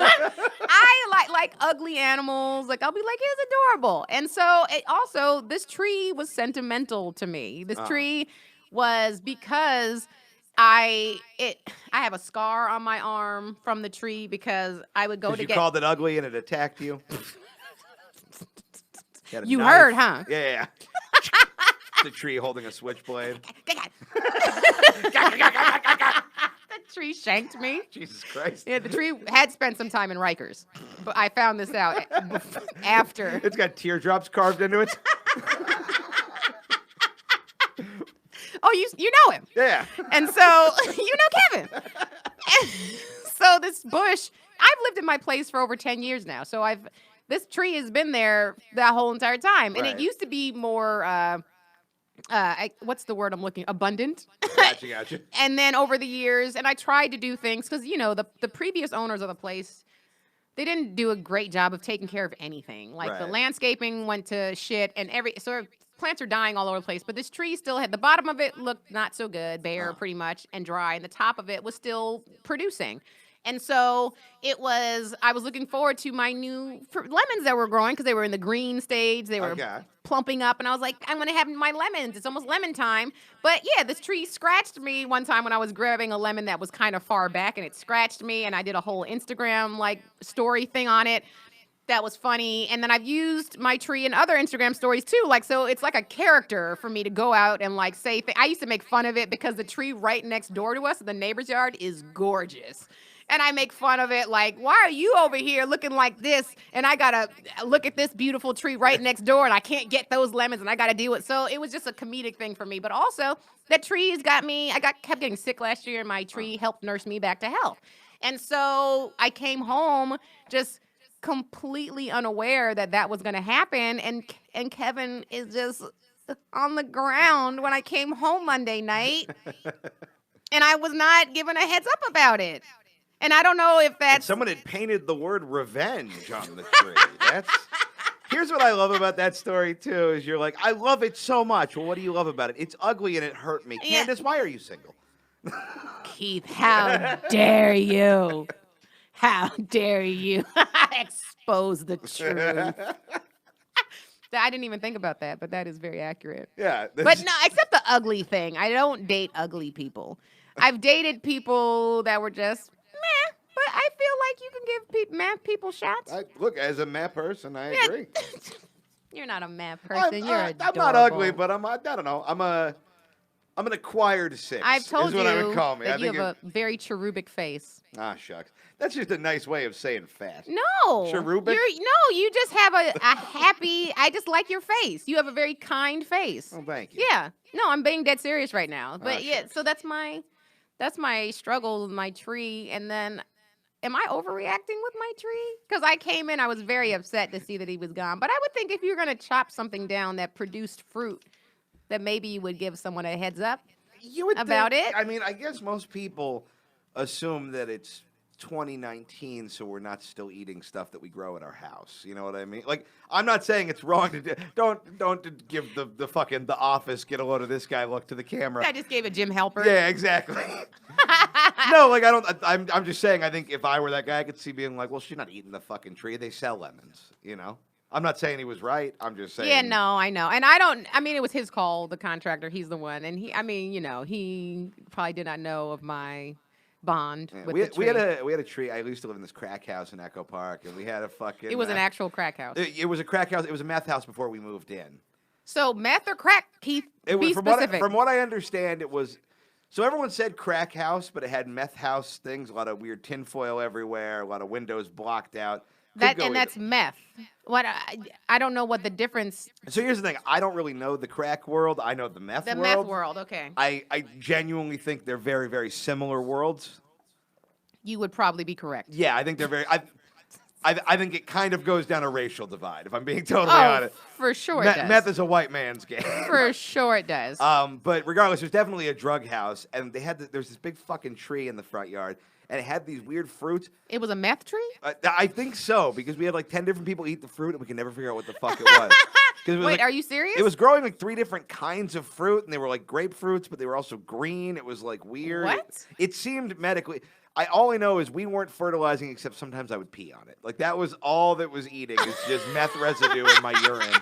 I like ugly animals. Like I'll be like, he's adorable. And so also this tree was sentimental to me. This tree was because I have a scar on my arm from the tree because I would go to You get. called it ugly and it attacked you? You heard, huh? Yeah. The tree holding a switchblade. The tree shanked me. Jesus Christ. Yeah, the tree had spent some time in Rikers, but I found this out after. It's got teardrops carved into it. Oh, you know him. Yeah. And so, you know Kevin. And so this bush, I've lived in my place for over 10 years now. So this tree has been there that whole entire time. And it Right. used to be more, what's the word I'm looking, abundant. Gotcha. And then over the years, and I tried to do things, because, the previous owners of the place, they didn't do a great job of taking care of anything. Like the Right. landscaping went to shit, and so plants are dying all over the place. But this tree still had, the bottom of it looked not so good, bare pretty much, and dry, and the top of it was still producing. And so I was looking forward to my new lemons that were growing because they were in the green stage. They were Okay. plumping up, and I was like, I'm going to have my lemons. It's almost lemon time. But yeah, this tree scratched me one time when I was grabbing a lemon that was kind of far back, and it scratched me, and I did a whole Instagram story thing on it. That was funny. And then I've used my tree in other Instagram stories too. So it's like a character for me to go out and say I used to make fun of it because the tree right next door to us in the neighbor's yard is gorgeous. And I make fun of it why are you over here looking like this? And I got to look at this beautiful tree right next door and I can't get those lemons and I got to deal with it. So it was just a comedic thing for me. But also that tree has got me, kept getting sick last year and my tree helped nurse me back to health. And so I came home just completely unaware that was going to happen. And Kevin is just on the ground when I came home Monday night. And I was not given a heads up about it. And I don't know if that's... And someone had painted the word revenge on the tree. Here's what I love about that story, too, is you're like, I love it so much. Well, what do you love about it? It's ugly and it hurt me. Yeah. Candice, why are you single? Keith, how dare you? How dare you expose the truth? I didn't even think about that, but that is very accurate. Yeah. But no, except the ugly thing. I don't date ugly people. I've dated people that were just meh, but I feel like you can give people shots. Look, as a meh person, I agree. You're not a meh person. You're adorable. I'm not ugly, but I don't know. I'm an acquired 6. I've told is what I would call me. that you have a very cherubic face. Ah, shucks. That's just a nice way of saying fat. No. Cherubic? You just have a happy, I just like your face. You have a very kind face. Oh, thank you. Yeah. No, I'm being dead serious right now. But Oh, yeah, shucks. so that's my struggle with my tree. And then, am I overreacting with my tree? Because I came in, I was very upset to see that he was gone. But I would think if you're going to chop something down that produced fruit, that maybe you would give someone a heads up You would about think, it. I mean, I guess most people assume that it's 2019, so we're not still eating stuff that we grow in our house. You know what I mean? Like, I'm not saying it's wrong to do. Don't give the fucking The Office, get a load of this guy look to the camera. I just gave a Jim Helper. Yeah, exactly. No, like I'm just saying. I think if I were that guy, I could see being like, well, she's not eating the fucking tree. They sell lemons. You know. I'm not saying he was right. I'm just saying. Yeah, no, I know. And I mean, it was his call, the contractor. He's the one. And he probably did not know of my bond Yeah, with we the tree. we had a tree. I used to live in this crack house in Echo Park, and we had a fucking. It was an actual crack house. It was a crack house. It was a meth house before we moved in. So meth or crack, Keith? Be From specific. from what I understand, it was. So everyone said crack house, but it had meth house things. A lot of weird tinfoil everywhere. A lot of windows blocked out. That's meth. What I don't know what the difference. So here's the thing. I don't really know the crack world. I know the meth The world. meth world, okay. I genuinely think they're very, very similar worlds. You would probably be correct. Yeah, I think they're very. I think it kind of goes down a racial divide, if I'm being totally Oh, honest. for sure it does. Meth is a white man's game. For sure it does. But regardless, there's definitely a drug house, and there's this big fucking tree in the front yard, and it had these weird fruits. It was a meth tree? I think so, because we had like 10 different people eat the fruit, and we could never figure out what the fuck it was. 'Cause it was Wait, like, are you serious? it was growing like 3 different kinds of fruit, and they were like grapefruits, but they were also green. It was like weird. What? It seemed medically. All I know is we weren't fertilizing, except sometimes I would pee on it. Like that was all that was eating is just meth residue in my urine.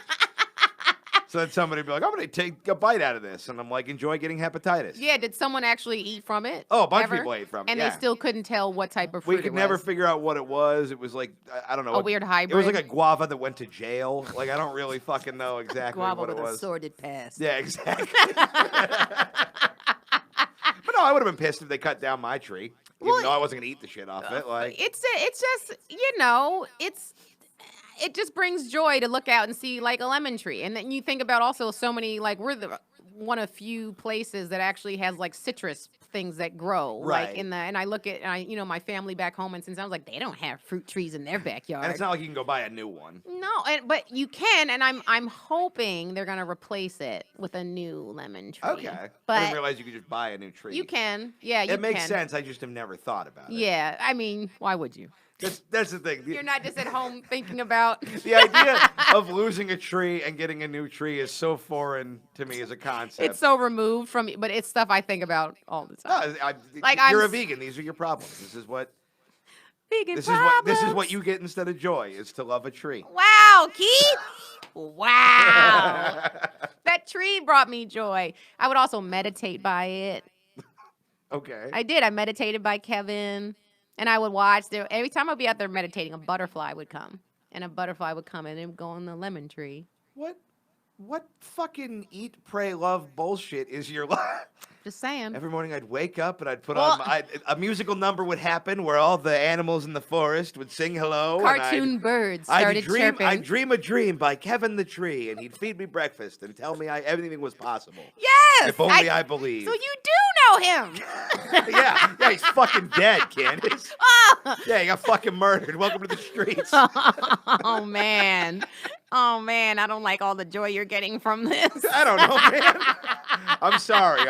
So then somebody would be like, I'm going to take a bite out of this. And I'm like, enjoy getting hepatitis. Yeah, did someone actually eat from it? Oh, a bunch ever? of people ate from it, And yeah. they still couldn't tell what type of fruit We could it never was. figure out what it was. It was like, I don't know. A weird hybrid? It was like a guava that went to jail. Like, I don't really fucking know exactly Guava what with it a was. sordid past. Yeah, exactly. But no, I would have been pissed if they cut down my tree. Even though I wasn't going to eat the shit off it. Like, It's just, it just brings joy to look out and see like a lemon tree. And then you think about also so many, like we're the one of few places that actually has like citrus things that grow. Right. Like and I look at, my family back home and since I was like, they don't have fruit trees in their backyard. and it's not like you can go buy a new one. No, but you can, and I'm hoping they're gonna replace it with a new lemon tree. Okay. I but didn't realize you could just buy a new tree. you can, yeah, you It makes can. sense. I just have never thought about it. Yeah, I mean, why would you? That's the thing. You're not just at home thinking about. The idea of losing a tree and getting a new tree is so foreign to me as a concept. It's so removed from, but it's stuff I think about all the time. No, Like, you're I'm a vegan. These are your problems. This is what Vegan this problems. is what you get instead of joy is to love a tree. Wow, Keith. Wow. That tree brought me joy. I would also meditate by it. Okay. I did. I meditated by Kevin, and I would watch. Every time I'd be out there meditating, a butterfly would come, and a butterfly would come and it would go on the lemon tree. What fucking eat, pray, love bullshit is your life? Just saying. Every morning I'd wake up and I'd put Well- on a musical number would happen where all the animals in the forest would sing hello. Cartoon birds started chirping. I'd dream a dream by Kevin the Tree, and he'd feed me breakfast and tell me everything was possible. Yes. If only I believed. So you do know him. yeah, he's fucking dead, Candice. Oh. Yeah, he got fucking murdered. Welcome to the streets. Oh man. Oh man, I don't like all the joy you're getting from this. I don't know, man. I'm sorry.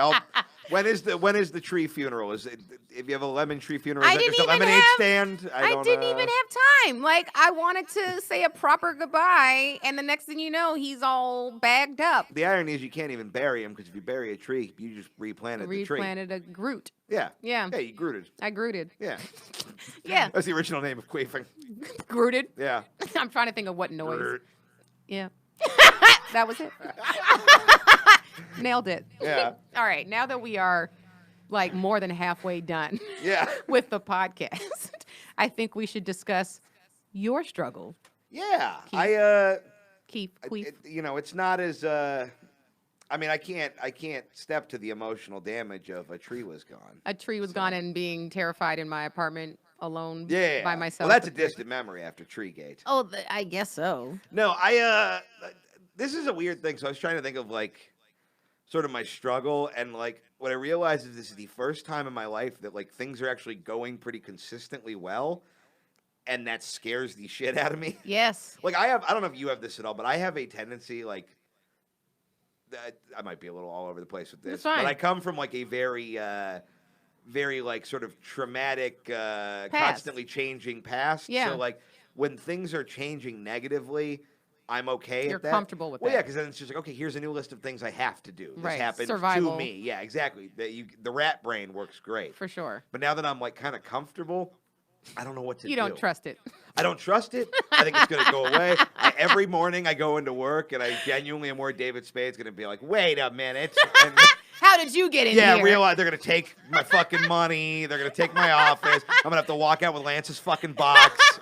When is the tree funeral? Is it if you have a lemon tree funeral? Is I that just a didn't even lemonade have- stand? I didn't even have time. Like, I wanted to say a proper goodbye, and the next thing you know, he's all bagged up. The irony is you can't even bury him because if you bury a tree, you just replanted the tree. Replanted a Groot. Yeah. Yeah. Yeah, you grooted. I Grooted. Yeah. Yeah. That's the original name of queefing. Grooted. Yeah. I'm trying to think of what noise. Groot. Yeah. That was it. Nailed it. Yeah. All right. Now that we are like more than halfway done Yeah. with the podcast, I think we should discuss your struggle, Yeah. Keith. Queef. It's not as I mean, I can't step to the emotional damage of a tree was gone. A tree was gone and being terrified in my apartment alone Yeah. by myself. Well, that's a distant memory after Treegate. Oh, I guess so. No, this is a weird thing. So I was trying to think of like sort of my struggle, and like what I realized is this is the first time in my life that like things are actually going pretty consistently well, and that scares the shit out of me. Yes. Like I don't know if you have this at all, but I have a tendency like I might be a little all over the place with this, That's fine. but I come from like a very like sort of traumatic, constantly changing past. Yeah. So like when things are changing negatively, I'm okay You're at that. comfortable with Well, that. yeah, because then it's just like, okay, here's a new list of things I have to do. This Right. happened Survival. to me. Yeah, exactly. The rat brain works great. For sure. But now that I'm like kind of comfortable, I don't know what to do. You don't trust it. I don't trust it. I think it's going to go away. Every morning I go into work and I genuinely am worried David Spade's going to be like, wait a minute. And, How did you get in yeah, here? realize they're going to take my fucking money. They're going to take my office. I'm going to have to walk out with Lance's fucking box.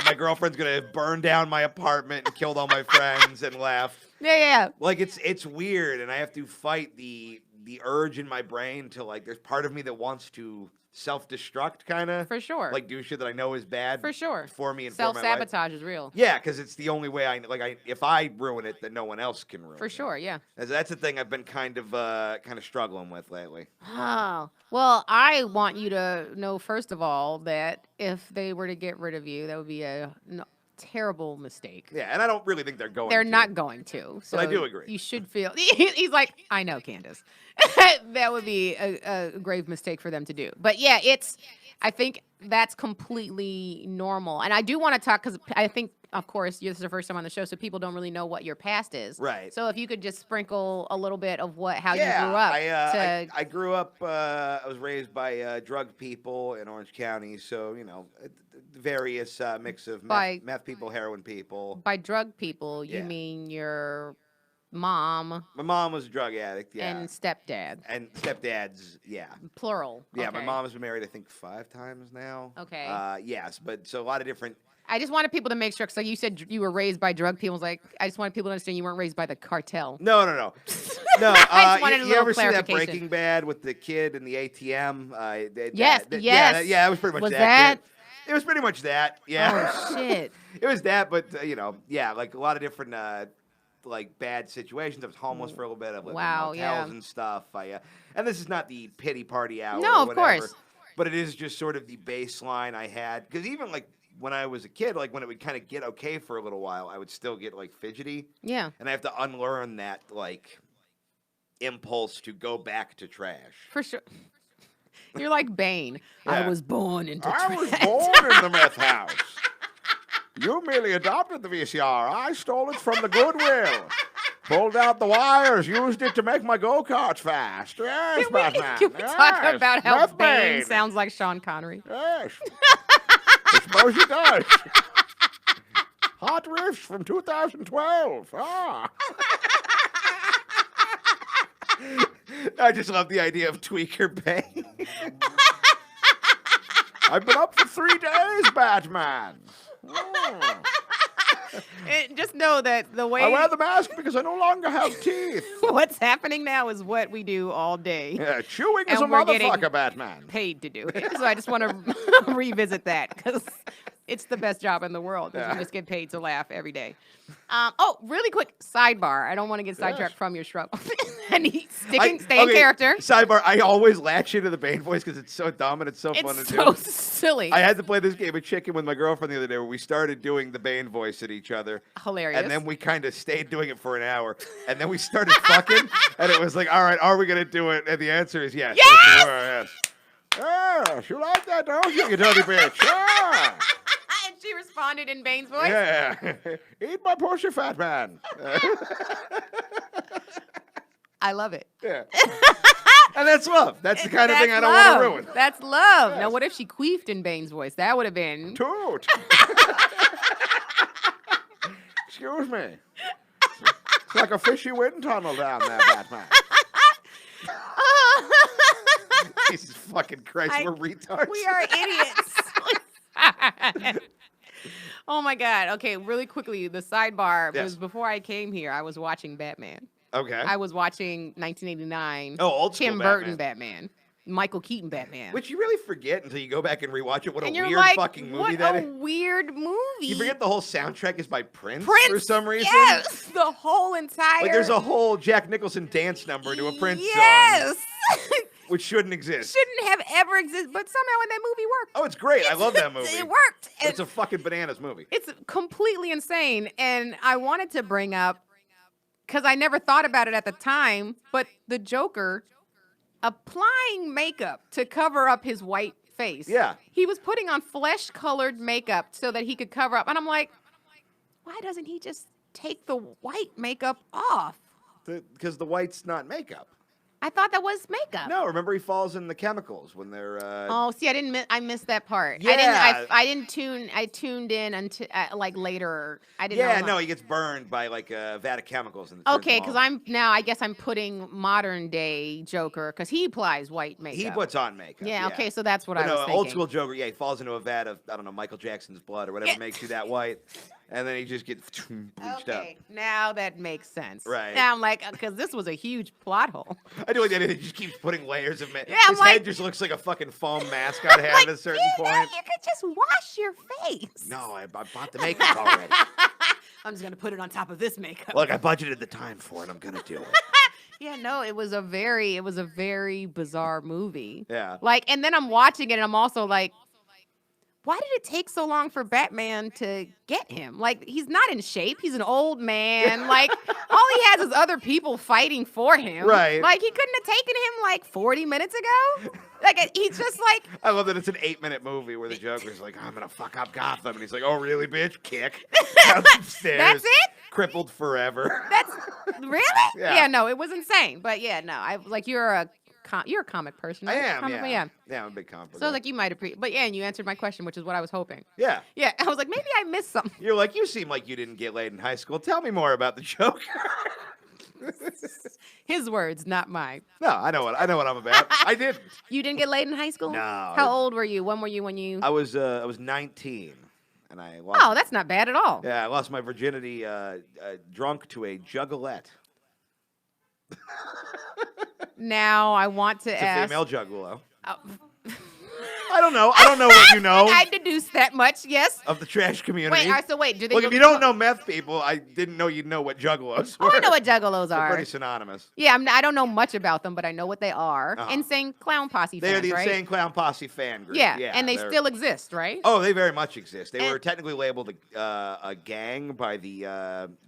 My girlfriend's going to burn down my apartment and killed all my friends and left. Yeah. Like it's weird, and I have to fight the urge in my brain to like. There's part of me that wants to self-destruct, kind of. For sure. Like do shit that I know is bad. For sure. For me and for my life. Self-sabotage is real. Yeah, because it's the only way if I ruin it, then no one else can ruin it. For sure, yeah. That's the thing I've been kind of struggling with lately. Oh, well, I want you to know, first of all, that if they were to get that would be a terrible mistake. Yeah, and I don't really think they're going to. They're not going to. So I do agree. You should feel. He's like, I know, Candice. That would be a grave mistake for them to do. But yeah, I think that's completely normal. And I do want to talk because I think, of course, this is the first time on the show, so people don't really know what your past is. Right. So if you could just sprinkle a little bit of how you grew up. I grew up. I was raised by drug people in Orange County, so various mix of meth people, heroin people. By drug people, you mean your mom? My mom was a drug addict, yeah. And stepdad. And stepdads, yeah. Plural. Yeah, okay. My mom has been married, I think, 5 times now. Okay. Yes, but so a lot of different. I just wanted people to make sure, because like you said you were raised by drug people. I was like, I just wanted people to understand you weren't raised by the cartel. No. No, I just wanted a you little ever see that clarification. Breaking Bad with the kid in the ATM? Yes. Yeah, it was pretty much that. It was pretty much that, yeah. Oh, shit. It was that, but, like a lot of different, like, bad situations. I was homeless for a little bit. I lived in motels and stuff. And this is not the pity party hour No, or of whatever, course. but it is just sort of the baseline I had. Because even, like, when I was a kid, like, when it would kind of get okay for a little while, I would still get, like, fidgety. Yeah. And I have to unlearn that, like, impulse to go back to trash. For sure. You're like Bane. Yeah. I was born into trash. I was born in the meth house. You merely adopted the VCR. I stole it from the Goodwill. Pulled out the wires, used it to make my go-karts fast. Yes, Batman. Can we talk about how Meth Bane Bane. sounds like Sean Connery? Yes. I suppose he does. Hot riffs from 2012. Ah. I just love the idea of Tweaker Bane. I've been up for 3 days, Batman. Oh. Just know that the way I wear the mask because I no longer have teeth. what's happening now is what we do all day. Yeah, chewing is And a we're getting motherfucker, Batman. Paid to do it. So I just want to revisit that because it's the best job in the world. Yeah. You just get paid to laugh every day. Really quick sidebar. I don't want to get sidetracked from your struggle. And stay in character. Sidebar, I always latch into the Bane voice because it's so dumb and it's so fun to It's do. so silly. I had to play this game of chicken with my girlfriend the other day where we started doing the Bane voice at each other. Hilarious. And then we kind of stayed doing it for an hour. And then we started fucking. And it was like, all right, are we going to do it? And the answer is yes. Yes! Yes, you like that, don't you dirty bitch? Yeah. And she responded in Bane's voice. Yeah. Eat my pussy, fat man. I love it. Yeah. And that's love. That's the kind of thing I don't love. want to ruin. That's love. Yes. Now, what if she queefed in Bane's voice? That would have been. Toot. Excuse me. It's like a fishy wind tunnel down there, Batman. Jesus fucking Christ, we're retards. We are idiots. Oh my God. Okay, really quickly, the sidebar was before I came here, I was watching Batman. Okay. I was watching 1989. Oh, old school Tim Burton Batman. Michael Keaton Batman. Which you really forget until you go back and rewatch it. What and a you're weird like, fucking movie what that a is. weird movie. You forget the whole soundtrack is by Prince for some reason. Yes, the whole entire. Like there's a whole Jack Nicholson dance number to a Prince song. Yes. Which shouldn't exist. Shouldn't have ever existed, but somehow in that movie worked. Oh, it's great. I love that movie. It worked. It's a fucking bananas movie. It's completely insane. And I wanted to bring up, because I never thought about it at the time, but the Joker applying makeup to cover up his white face. Yeah. He was putting on flesh-colored makeup so that he could cover up. And I'm like, why doesn't he just take the white makeup off? Because the white's not makeup. I thought that was makeup. No, remember he falls in the chemicals when they're. Oh, see, I missed that part. Yeah. I tuned in until like later. I didn't. Yeah, know no, he gets burned by like a vat of chemicals. And okay, because I guess I'm putting modern day Joker because he applies white makeup. He puts on makeup. Yeah. Okay, so that's what I was thinking. Old school Joker. Yeah, he falls into a vat of Michael Jackson's blood or whatever makes you that white. and then he just gets bleached up. Okay, now that makes sense. Right. Now I'm like, because this was a huge plot hole. I do like that he just keeps putting layers of Yeah, his I'm head like- just looks like a fucking foam mascot head Like, at a certain you point. you could just wash your face. No, I bought the makeup already. I'm just gonna put it on top of this makeup. Look, I budgeted the time for it. I'm gonna do it. Yeah, no, it was a very bizarre movie. Yeah. Like, and then I'm watching it, and I'm also like, why did it take so long for Batman to get him? Like, he's not in shape. He's an old man. Like, all he has is other people fighting for him. Right. Like, he couldn't have taken him like 40 minutes ago. Like, he's just like, I love that it's an 8-minute movie where the Joker's like, I'm gonna fuck up Gotham, and he's like, oh really, bitch? Kick. Down the stairs. That's it? Crippled forever. That's really? Yeah. No, it was insane. But yeah, no, I like you're a comic person. I Right? am. Comic- Yeah. Yeah, I'm a big comic book So I was guy. like, you might appreciate, but yeah, and you answered my question, which is what I was hoping. Yeah. Yeah, I was like, maybe I missed something. You're like, you seem like you didn't get laid in high school. Tell me more about the Joker. His words, not mine. No, I know what I'm about. I didn't. You didn't get laid in high school? No. How old were you? When were you when you? I was 19, and I lost. Oh, that's not bad at all. Yeah, I lost my virginity drunk to a juggalette. Now I want to It's a ask. female juggalo. Oh, I don't know. I don't know what you know I deduced that much. Yes. of the trash community. Wait. All right, so wait. Do they? Look, go- if you don't know meth people, I didn't know you'd know what juggalos were. Oh, I know what juggalos They're are. pretty synonymous. Yeah, I don't know much about them, but I know what they are. Uh-huh. Insane Clown Posse They are fans, the right? Insane Clown Posse fan group. Yeah, and they they're- still exist, right? Oh, they very much exist. They And- were technically labeled a gang by the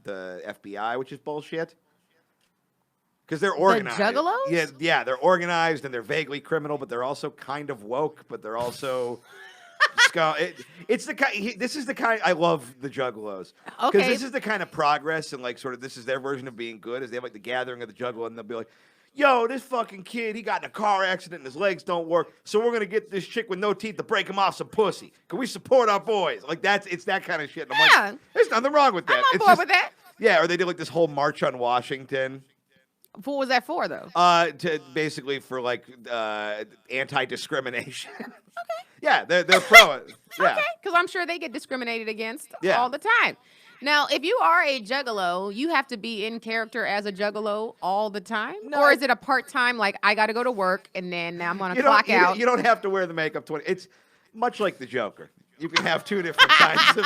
FBI, which is bullshit. Because they're organized. Juggalos? Yeah, they're organized and they're vaguely criminal, but they're also kind of woke, but they're also. It's the kind. This is the kind. I love the Juggalos because Okay. this is the kind of progress and like sort of this is their version of being good. Is they have like the gathering of the Juggalo and they'll be like, "Yo, this fucking kid, he got in a car accident and his legs don't work, so we're gonna get this chick with no teeth to break him off some pussy. Can we support our boys?" Like it's that kind of shit. And I'm Yeah. like, there's nothing wrong with that. I'm on It's board just- with that. Yeah, or they did like this whole march on Washington. What was that for, though? To basically for like anti-discrimination. Okay. Yeah, they're pro it. Yeah. Okay, because I'm sure they get discriminated against Yeah. all the time. Now, if you are a juggalo, you have to be in character as a juggalo all the time? No, or is it a part-time, like, I got to go to work, and then I'm going to You clock don't, out? you don't have to wear the makeup 20. It's much like the Joker. You can have two different kinds of.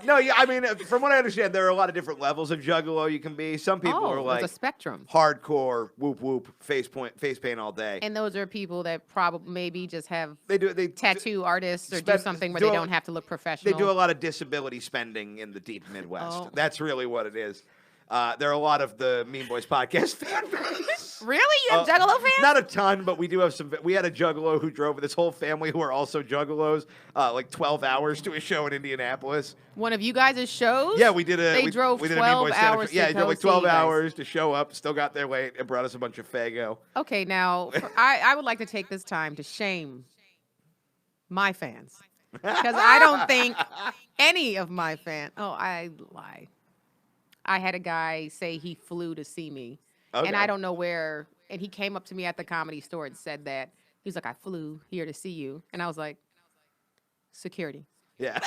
No, yeah, I mean, from what I understand, there are a lot of different levels of juggalo you can be. Some people are like there's a spectrum. hardcore, whoop whoop, face paint all day. And those are people that probably maybe just have They tattoo artists or do spend- something where do they a- don't have to look They professional. do a lot of disability spending in the deep Midwest. Oh. That's really what it is. There are a lot of the Mean Boys podcast fan base. Really? You have juggalo fans? Not a ton, but we do have some. We had a juggalo who drove with his whole family who are also juggalos, like 12 hours to a show in Indianapolis. One of you guys' shows? Yeah, we did a. They we, drove we did 12 a Mean Boys stand-up hours show. Yeah, to he drove go like see 12 you guys. hours to show up. Still got there late and brought us a bunch of Faygo. Okay, now I would like to take this time to shame my fans because I don't think any of my fans. Oh, I lie. I had a guy say he flew to see me, Okay. and I don't know where. And he came up to me at the Comedy Store and said that he was like, "I flew here to see you," and I was like, "Security." Yeah.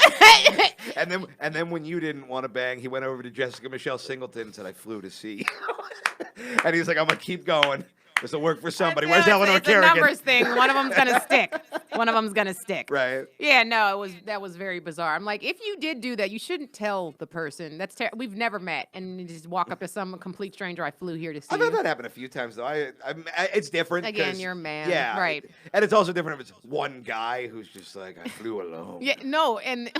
and then when you didn't want to bang, he went over to Jessica Michelle Singleton and said, "I flew to see you." And he's like, "I'm gonna keep going. This will work for somebody." Where's Eleanor It's a Kerrigan? numbers thing. One of them's gonna stick. One of them's gonna stick. Right. Yeah, no, that was very bizarre. I'm like, if you did do that, you shouldn't tell the person. That's we've never met, and you just walk up to some complete stranger. I flew here to see I've had you. that happen a few times though. It's different. Again, 'cause- you're a man, Yeah. right. And it's also different if it's one guy who's just like, "I flew alone." Yeah, no, and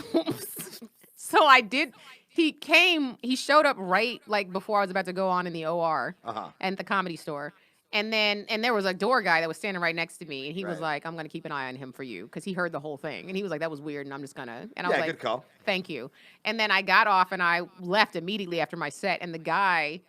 so I did. He showed up right like before I was about to go on in the OR Uh-huh. at the Comedy Store. And there was a door guy that was standing right next to me, and he was Right. like, "I'm gonna keep an eye on him for you," because he heard the whole thing, and he was like, "That was weird," and I'm just gonna. And I was Yeah, like, good call. "Thank you." And then I got off and I left immediately after my set, and the guy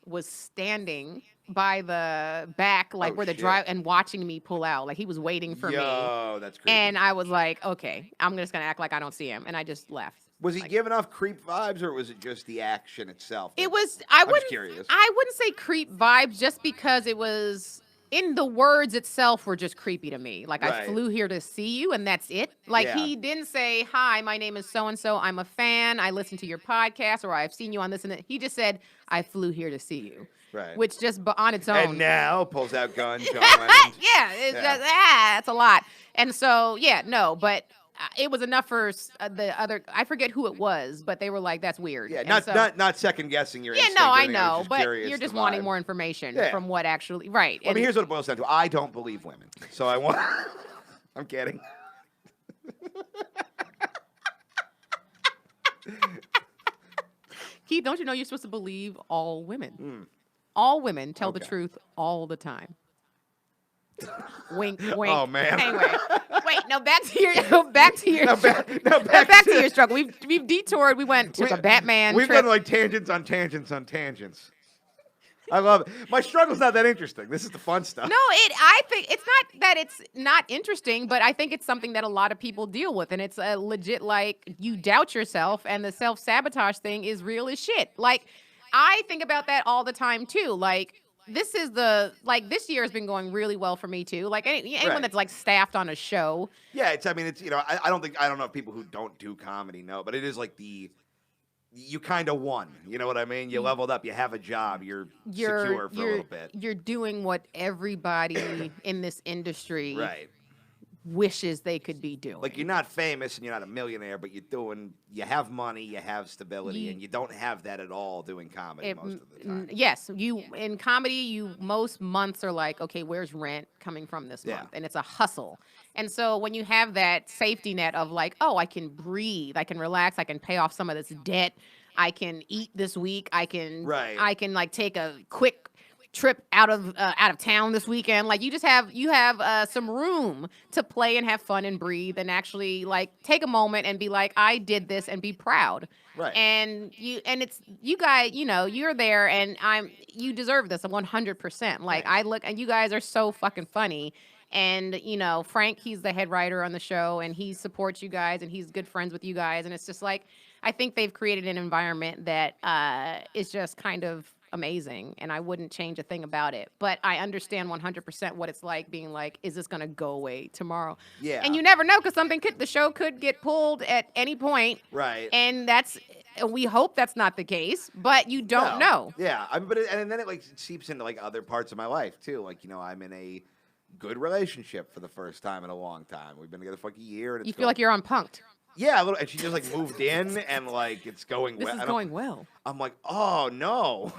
was standing by the back, like Oh, where the shit. drive, and watching me pull out, like he was waiting for me. Yo, that's creepy. And I was like, "Okay, I'm just gonna act like I don't see him," and I just left. Was he giving off creep vibes, or was it just the action itself? It was. I just wouldn't. curious. I wouldn't say creep vibes, just because it was in the words itself were just creepy to me. Like, I Right. flew here to see you, and that's it. Like, Yeah. he didn't say, hi, my name is so-and-so. I'm a fan. I listen to your podcast, or I've seen you on this and that. He just said, I flew here to see you. Right. Which just on its own. And now pulls out gun, John Lennon. Yeah, it's Yeah. just, that's a lot. And so, yeah, no, but it was enough for the other, I forget who it was, but they were like, that's weird. Yeah, And not second guessing your yeah, instinct no, or I anything, was know, just but curious you're just the wanting vibe. more information Yeah. from what actually, right. Well, I mean, here's what it boils down to. I don't believe women. So I want... I'm kidding. Keith, don't you know you're supposed to believe all women? All women tell the Okay. truth all the time. Wink, wink. Oh, man. Anyway, wait. No, back to your back to your No, back to your struggle. We've detoured. We went to a Batman We've trip. done like tangents on tangents on tangents. I love it. My struggle's not that interesting. This is the fun stuff. No, I think it's not that it's not interesting, but I think it's something that a lot of people deal with, and it's a legit, like, you doubt yourself, and the self-sabotage thing is real as shit. Like, I think about that all the time too. Like, this year has been going really well for me too. Like, anyone Right. that's like staffed on a show. Yeah, it's I don't know if people who don't do comedy know, but it is like you kind of won. You know what I mean? You leveled up. You have a job. You're secure for a little bit. You're doing what everybody in this industry Right. wishes they could be doing. Like, you're not famous and you're not a millionaire, but you have money, you have stability, and you don't have that at all doing comedy most of the time. Yes, in comedy, most months are like, okay, where's rent coming from this Yeah. month? And it's a hustle. And so when you have that safety net of like, oh, I can breathe, I can relax, I can pay off some of this debt, I can eat this week, I can like take a quick trip out of town this weekend. Like, you have some room to play and have fun and breathe and actually like take a moment and be like, I did this, and be proud. Right. And you guys, you're there, and you deserve this 100%. Like, Right. I look, and you guys are so fucking funny. And, Frank, he's the head writer on the show, and he supports you guys, and he's good friends with you guys. And it's just like, I think they've created an environment that is just kind of amazing, and I wouldn't change a thing about it. But I understand 100% what it's like being like, is this going to go away tomorrow? Yeah. And you never know, because the show could get pulled at any point. Right. And we hope that's not the case, but you don't know. Yeah. And then it like seeps into like other parts of my life too. Like, I'm in a good relationship for the first time in a long time. We've been together for like a year. And You feel like you're on Punk'd. Yeah, a little, and she just like moved in, and like it's going well. This is going well. I'm like, oh no.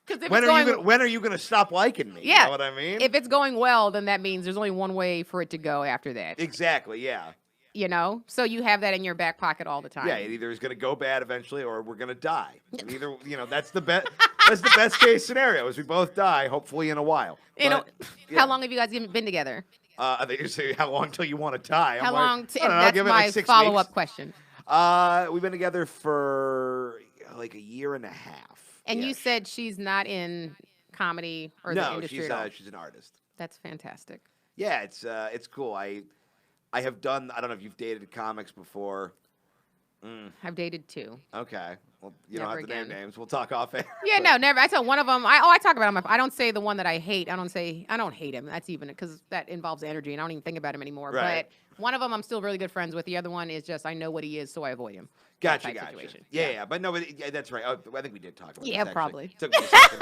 Because When are you gonna stop liking me? Yeah. You know what I mean? If it's going well, then that means there's only one way for it to go after that. Exactly. Yeah. So you have that in your back pocket all the time. Yeah. It either is gonna go bad eventually, or we're gonna die. And either that's the best. That's the best case scenario. Is we both die, hopefully in a while. But, yeah. How long have you guys been together? I think you say how long till you want to die. How long? I don't know, That's give it my like 6 follow-up weeks. question. We've been together for like a year and a half. And you Ish. said she's not in comedy or the No, industry at all. she's an artist. That's fantastic. Yeah, it's cool. I have done. I don't know if you've dated comics before. I've dated two. Okay. Well, you don't Never have to name again. names. We'll talk off air. Yeah, But- no, never. I tell one of them. I talk about him. I don't say the one that I hate. I don't hate him. That's even because that involves energy, and I don't even think about him anymore. Right. But one of them, I'm still really good friends with. The other one is just I know what he is, so I avoid him. That Gotcha. type situation. Yeah. But no, that's right. I think we did talk about Yeah, this, actually. probably. Took me a second.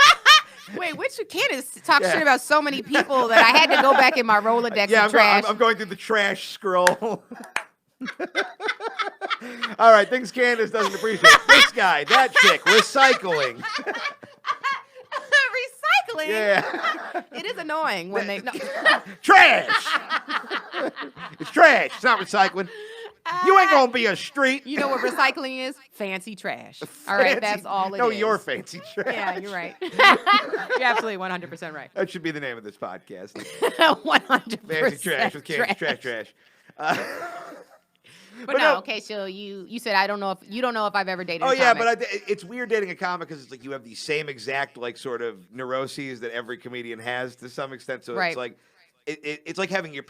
Wait, which Candice talks Yeah. shit about so many people that I had to go back in my Rolodex Yeah, and trash. I'm going through the trash scroll. All right, things Candace doesn't appreciate. This guy, that chick, recycling. Recycling. Yeah. It is annoying when they. No. Trash. It's trash. It's not recycling. You ain't gonna be a street. You know what recycling is? Fancy trash. All right, Fancy- that's all it is. No, you're fancy trash. Yeah, you're right. You're absolutely 100% right. That should be the name of this podcast. 100%. Fancy trash with Candace. Trash. But no, okay. So you said I don't know if I've ever dated. Oh a yeah, comic. but it's weird dating a comic because it's like you have the same exact like sort of neuroses that every comedian has to some extent. So Right. it's like it's like having your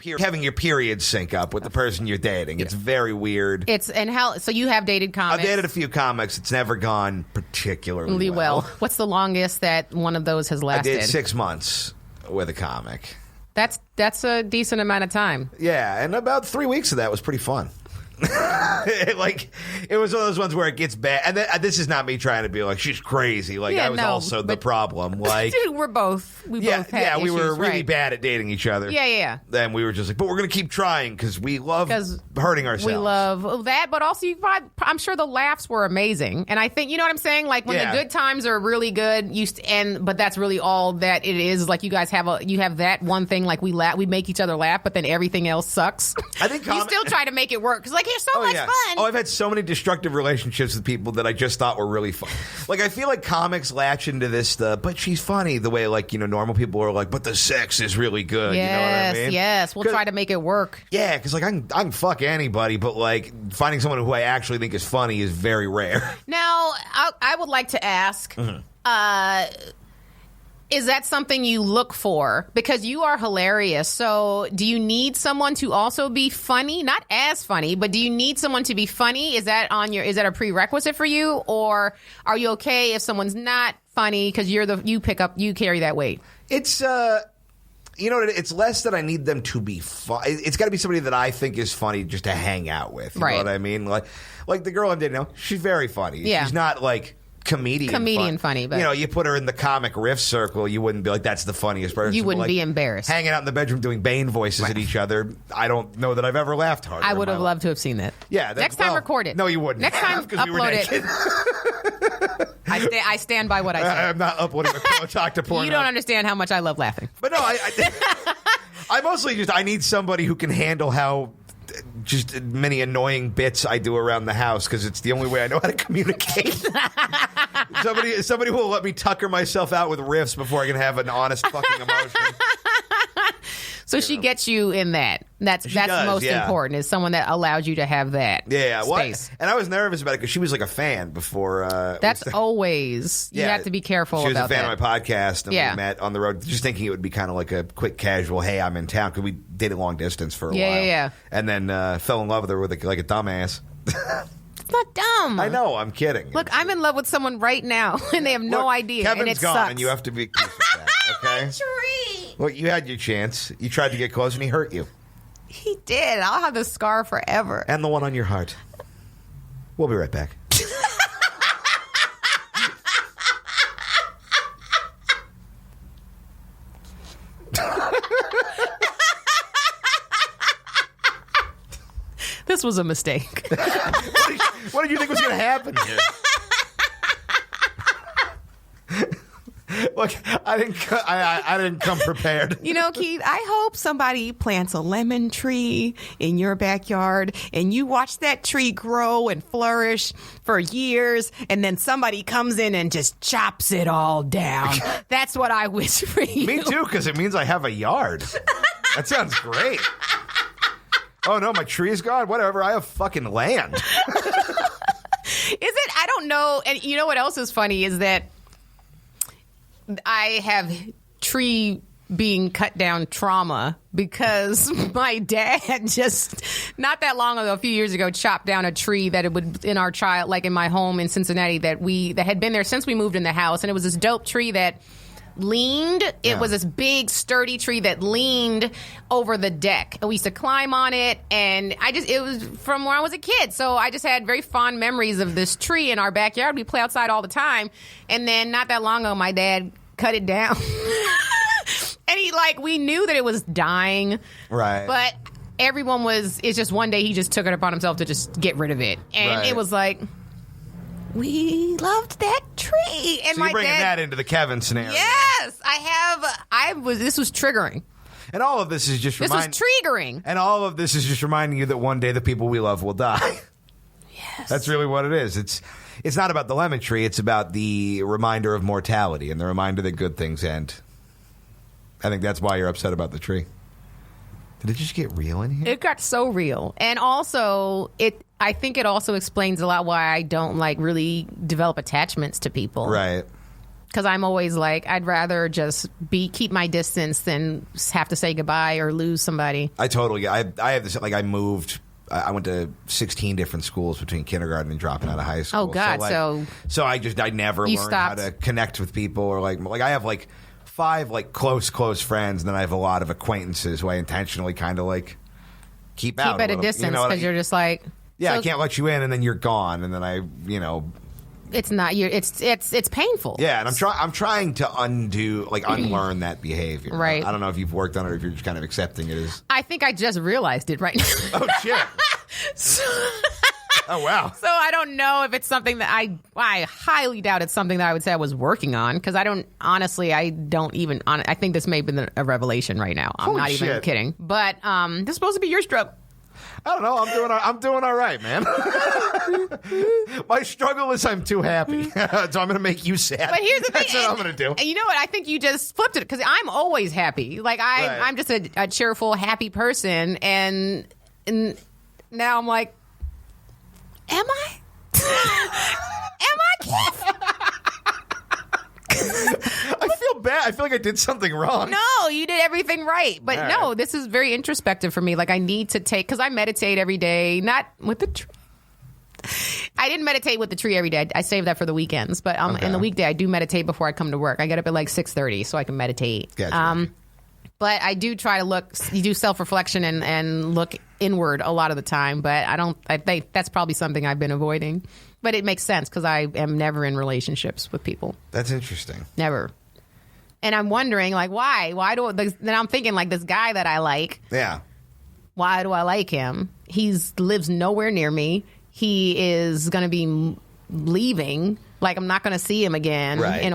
periods sync up with the person you're dating. It's very weird. So you have dated comics. I've dated a few comics. It's never gone particularly well. What's the longest that one of those has I lasted? did 6 months with a comic. That's a decent amount of time. Yeah, and about 3 weeks of that was pretty fun. Like, it was one of those ones where it gets bad, and this is not me trying to be like she's crazy. Like, I was also the problem. Like, dude, we both had we were issues, really right? bad at dating each other. Yeah. Then we were just like, but we're gonna keep trying because we love hurting ourselves. We love that, but also I'm sure the laughs were amazing, and I think you know what I'm saying. Like when the good times are really good, but that's really all that it is. Like you guys have that one thing. Like we make each other laugh, but then everything else sucks. I think you still try to make it work because like it's so much fun. Oh, I've had so many destructive relationships with people that I just thought were really fun. Like, I feel like comics latch into this, but she's funny the way, like, normal people are like, but the sex is really good. Yes, you know what I mean? Yes. We'll try to make it work. Yeah, because, like, I can fuck anybody, but, like, finding someone who I actually think is funny is very rare. Now, I would like to ask, is that something you look for? Because you are hilarious. So do you need someone to also be funny? Not as funny, but do you need someone to be funny? Is that a prerequisite for you? Or are you okay if someone's not funny because you carry that weight? It's it's less that I need them to be fun. It's got to be somebody that I think is funny just to hang out with. You know what I mean? Like the girl I'm dating now, she's very funny. Yeah. She's not like comedian funny, but you put her in the comic riff circle, you wouldn't be like, that's the funniest person. You wouldn't be embarrassed. Hanging out in the bedroom doing Bane voices at each other, I don't know that I've ever laughed harder. I would have loved to have seen that. Yeah. Next time, record it. No, you wouldn't. Next time, upload it. I stand by what I said. I'm not uploading a pillow talk to porn. You don't understand how much I love laughing. But no, I mostly I need somebody who can handle how just many annoying bits I do around the house because it's the only way I know how to communicate. Somebody will let me tucker myself out with riffs before I can have an honest fucking emotion. So she gets you in that. That's most important, is someone that allows you to have that space. And I was nervous about it because she was like a fan before. That's always. You have to be careful about that. She was a fan of my podcast, and we met on the road, just thinking it would be kind of like a quick casual, hey, I'm in town, because we dated long distance for a while. Yeah. And then fell in love with her with like a dumbass. It's not dumb. I know, I'm kidding. Look, I'm in love with someone right now, and they have no idea. Kevin's and it gone, sucks. and you have to be close with that, okay? Tree. Well, you had your chance. You tried to get close, and he hurt you. He did. I'll have the scar forever. And the one on your heart. We'll be right back. This was a mistake. What did you think was going to happen here? Look, I didn't come prepared. You know, Keith, I hope somebody plants a lemon tree in your backyard and you watch that tree grow and flourish for years, and then somebody comes in and just chops it all down. That's what I wish for you. Me too, because it means I have a yard. That sounds great. Oh no, my tree is gone. Whatever, I have fucking land. Is it? I don't know. And you know what else is funny is that I have tree being cut down trauma because my dad just not that long ago, a few years ago, chopped down a tree that it would in our in my home in Cincinnati that had been there since we moved in the house, and it was this dope tree that leaned. It was this big sturdy tree that leaned over the deck, and we used to climb on it, and it was from when I was a kid, so I just had very fond memories of this tree in our backyard. We play outside all the time, and then not that long ago my dad cut it down. And we knew that it was dying, right? But it's just one day he just took it upon himself to just get rid of it, and it was like, we loved that tree. And so you're bringing that into the Kevin scenario. Yes, this was triggering. And all of this is just triggering. And all of this is just reminding you that one day the people we love will die. Yes. That's really what it is. It's not about the lemon tree. It's about the reminder of mortality and the reminder that good things end. I think that's why you're upset about the tree. Did it just get real in here? It got so real. And also, I think it also explains a lot why I don't really develop attachments to people. Right. Because I'm always I'd rather just keep my distance than have to say goodbye or lose somebody. I have this, I moved, I went to 16 different schools between kindergarten and dropping out of high school. Oh, God. So I never learned how to connect with people, or I have 5 like close friends, and then I have a lot of acquaintances who I intentionally kind of like keep out at a little. distance because you're just like, yeah, so I can't let you in, and then you're gone, and then I, it's not you. It's painful. yeah, and I'm trying to unlearn that behavior. Right. I don't know if you've worked on it or if you're just kind of accepting it as. I think I just realized it right now. Oh shit. Oh wow. So I don't know if it's something that I highly doubt it's something that I would say I was working on, because I don't even I think this may have been a revelation right now. I'm Holy not even shit. kidding. But this is supposed to be your struggle. I don't know. I'm doing all right, man. My struggle is I'm too happy, so I'm going to make you sad. But here's the thing. That's what I'm going to do. And you know what? I think you just flipped it, because I'm always happy. Like Right. I'm just a cheerful, happy person, and now I'm like, am I? Am I, Keith? I feel bad. I feel like I did something wrong. No, you did everything right. But All no, right. this is very introspective for me. Like I need to take, because I meditate every day, not with the tree. I didn't meditate with the tree every day. I save that for the weekends. But Okay. in the weekday, I do meditate before I come to work. I get up at like 6:30 so I can meditate. Gotcha. But I do try to do self-reflection and look inward a lot of the time. But I think that's probably something I've been avoiding. But it makes sense because I am never in relationships with people. That's interesting. Never. And I'm wondering, like, why? Then I'm thinking, like, this guy that I like, Yeah. why do I like him? He lives nowhere near me. He is going to be leaving. Like, I'm not going to see him again Right. in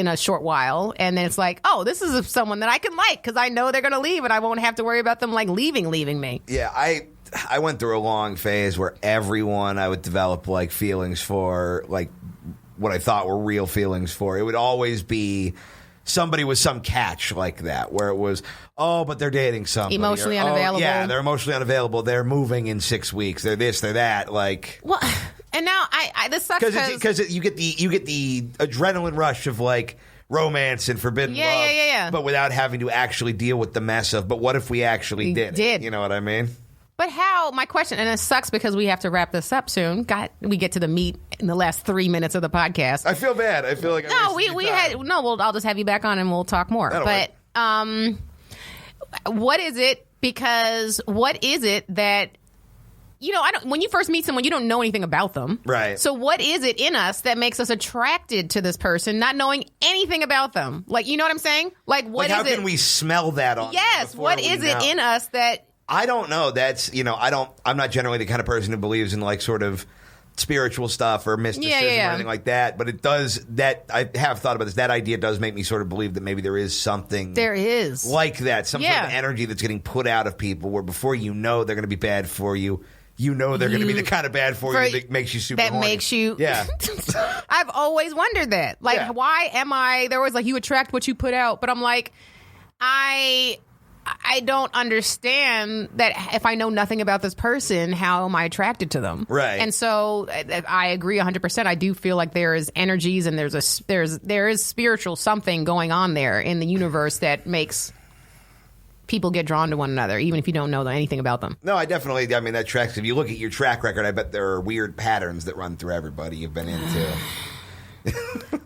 a short while. And then it's like, oh, this is someone that I can like because I know they're going to leave and I won't have to worry about them, like, leaving me. Yeah, I went through a long phase where everyone I would develop like feelings for, like what I thought were real feelings for. It would always be somebody with some catch like that, where it was, oh, but they're dating somebody. Emotionally or, oh, unavailable. yeah, they're emotionally unavailable. They're moving in 6 weeks. They're this, they're that. Like, Well, and now this sucks because you get the adrenaline rush of like romance and forbidden love, yeah. but without having to actually deal with the mess of. But what if we actually did it? You know what I mean? But how, my question, and it sucks because we have to wrap this up soon. We get to the meat in the last 3 minutes of the podcast. I feel bad. I feel like I'll just have you back on and we'll talk more. That'll But what is it? Because what is it that, when you first meet someone, you don't know anything about them. Right. So what is it in us that makes us attracted to this person, not knowing anything about them? Like, you know what I'm saying? Like, what is it? How can we smell that on them Yes. before What we is it know? in us that... I don't know. That's, I'm not generally the kind of person who believes in like sort of spiritual stuff or mysticism or anything like that. But it does, that I have thought about this. That idea does make me sort of believe that maybe there is something. There is. Like that. Some sort Yeah. of energy that's getting put out of people where before you know they're going to be bad for you, you know they're going to be the kind of bad for you that makes you super That horny. makes you... Yeah. I've always wondered that. Like, Yeah. why am I... They're always like, you attract what you put out. But I'm like, I don't understand that if I know nothing about this person, how am I attracted to them? Right. And so I agree 100%. I do feel like there is energies and there is spiritual something going on there in the universe that makes people get drawn to one another, even if you don't know anything about them. No, that tracks. If you look at your track record, I bet there are weird patterns that run through everybody you've been into.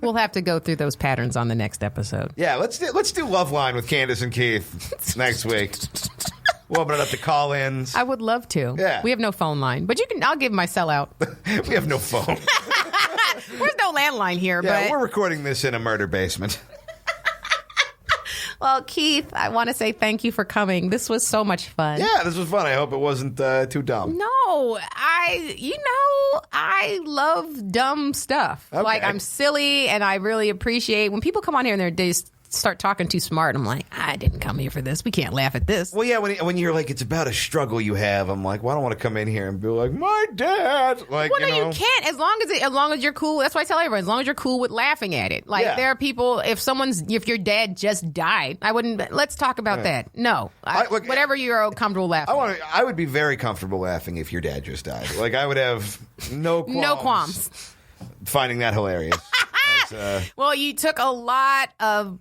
We'll have to go through those patterns on the next episode. Yeah, let's do Love Line with Candice and Keith next week. We'll open it up to call-ins. I would love to. Yeah. We have no phone line, but I'll give my cell out. We have no phone. There's no landline here, Yeah, but we're recording this in a murder basement. well, Keith, I want to say thank you for coming. This was so much fun. Yeah, this was fun. I hope it wasn't too dumb. No, I love dumb stuff. Okay. Like, I'm silly, and I really appreciate when people come on here and they just start talking too smart. I'm like, I didn't come here for this. We can't laugh at this. Well, yeah, when you're like, it's about a struggle you have, I'm like, well, I don't want to come in here and be like, my dad. Like, Well, no, you can't. As long as you're cool. That's why I tell everyone. As long as you're cool with laughing at it. Like, Yeah. there are people. If your dad just died, I wouldn't. Let's talk about that. No, Look, whatever you're comfortable laughing. I would be very comfortable laughing if your dad just died. Like, I would have no qualms. No qualms. Finding that hilarious. Well, you took a lot of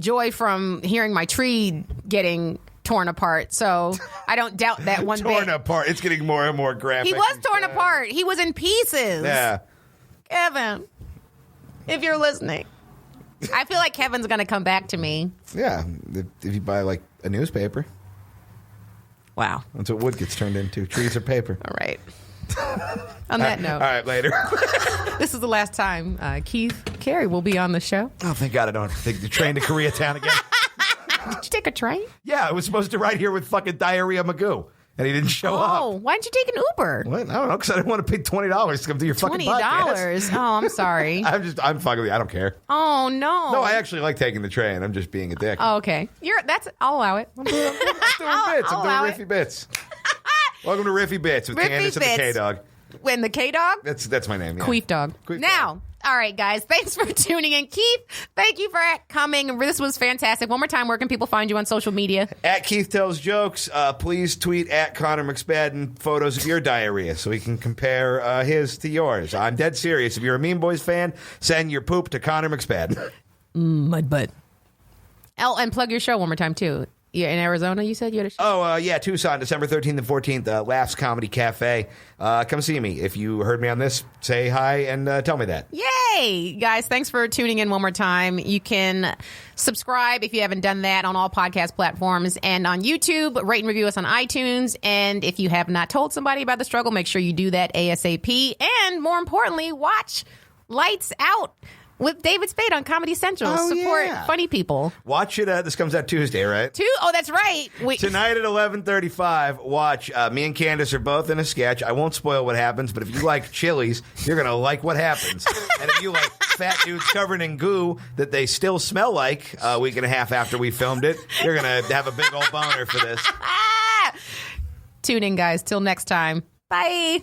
joy from hearing my tree getting torn apart, so I don't doubt that one torn bit. apart. It's getting more and more graphic. He was torn apart. He was in pieces. Yeah. Kevin, if you're listening, I feel like Kevin's going to come back to me. Yeah, if you buy like a newspaper. Wow. That's what wood gets turned into. Trees are paper. All right. On that note. All right, later. This is the last time Keith Carey will be on the show. Oh, thank God I don't have to take the train to Koreatown again. Did you take a train? Yeah, I was supposed to ride here with fucking Diarrhea Magoo, and he didn't show up. Oh, why didn't you take an Uber? What? I don't know, because I didn't want to pay $20 to come to your fucking podcast. $20? Oh, I'm sorry. I'm fucking with you. I don't care. Oh, no. No, I actually like taking the train. I'm just being a dick. Oh, okay. I'll allow it. I'm doing bits. I'm doing riffy bits. Welcome to Riffy Bits with Riffy Candice and the Bits. K-Dog. When the K-Dog? That's my name, yeah. Queef Dog. Queef Now, Dog. all right, guys. Thanks for tuning in. Keith, thank you for coming. This was fantastic. One more time, where can people find you on social media? At Keith Tells Jokes. Please tweet at Connor McSpadden photos of your diarrhea so we can compare his to yours. I'm dead serious. If you're a Mean Boys fan, send your poop to Connor McSpadden. Mud butt. And plug your show one more time, too. You're in Arizona, you said you had a show? Oh, yeah, Tucson, December 13th and 14th, Laughs Comedy Cafe. Come see me. If you heard me on this, say hi and tell me that. Yay! Guys, thanks for tuning in one more time. You can subscribe if you haven't done that on all podcast platforms and on YouTube. Rate and review us on iTunes. And if you have not told somebody about the struggle, make sure you do that ASAP. And more importantly, watch Lights Out with David Spade on Comedy Central. Oh, Support yeah. funny people. Watch it. This comes out Tuesday, right? Oh, that's right. Tonight at 11:35, watch. Me and Candice are both in a sketch. I won't spoil what happens, but if you like chilies, you're going to like what happens. And if you like fat dudes covered in goo that they still smell like a week and a half after we filmed it, you're going to have a big old boner for this. Tune in, guys. Till next time. Bye.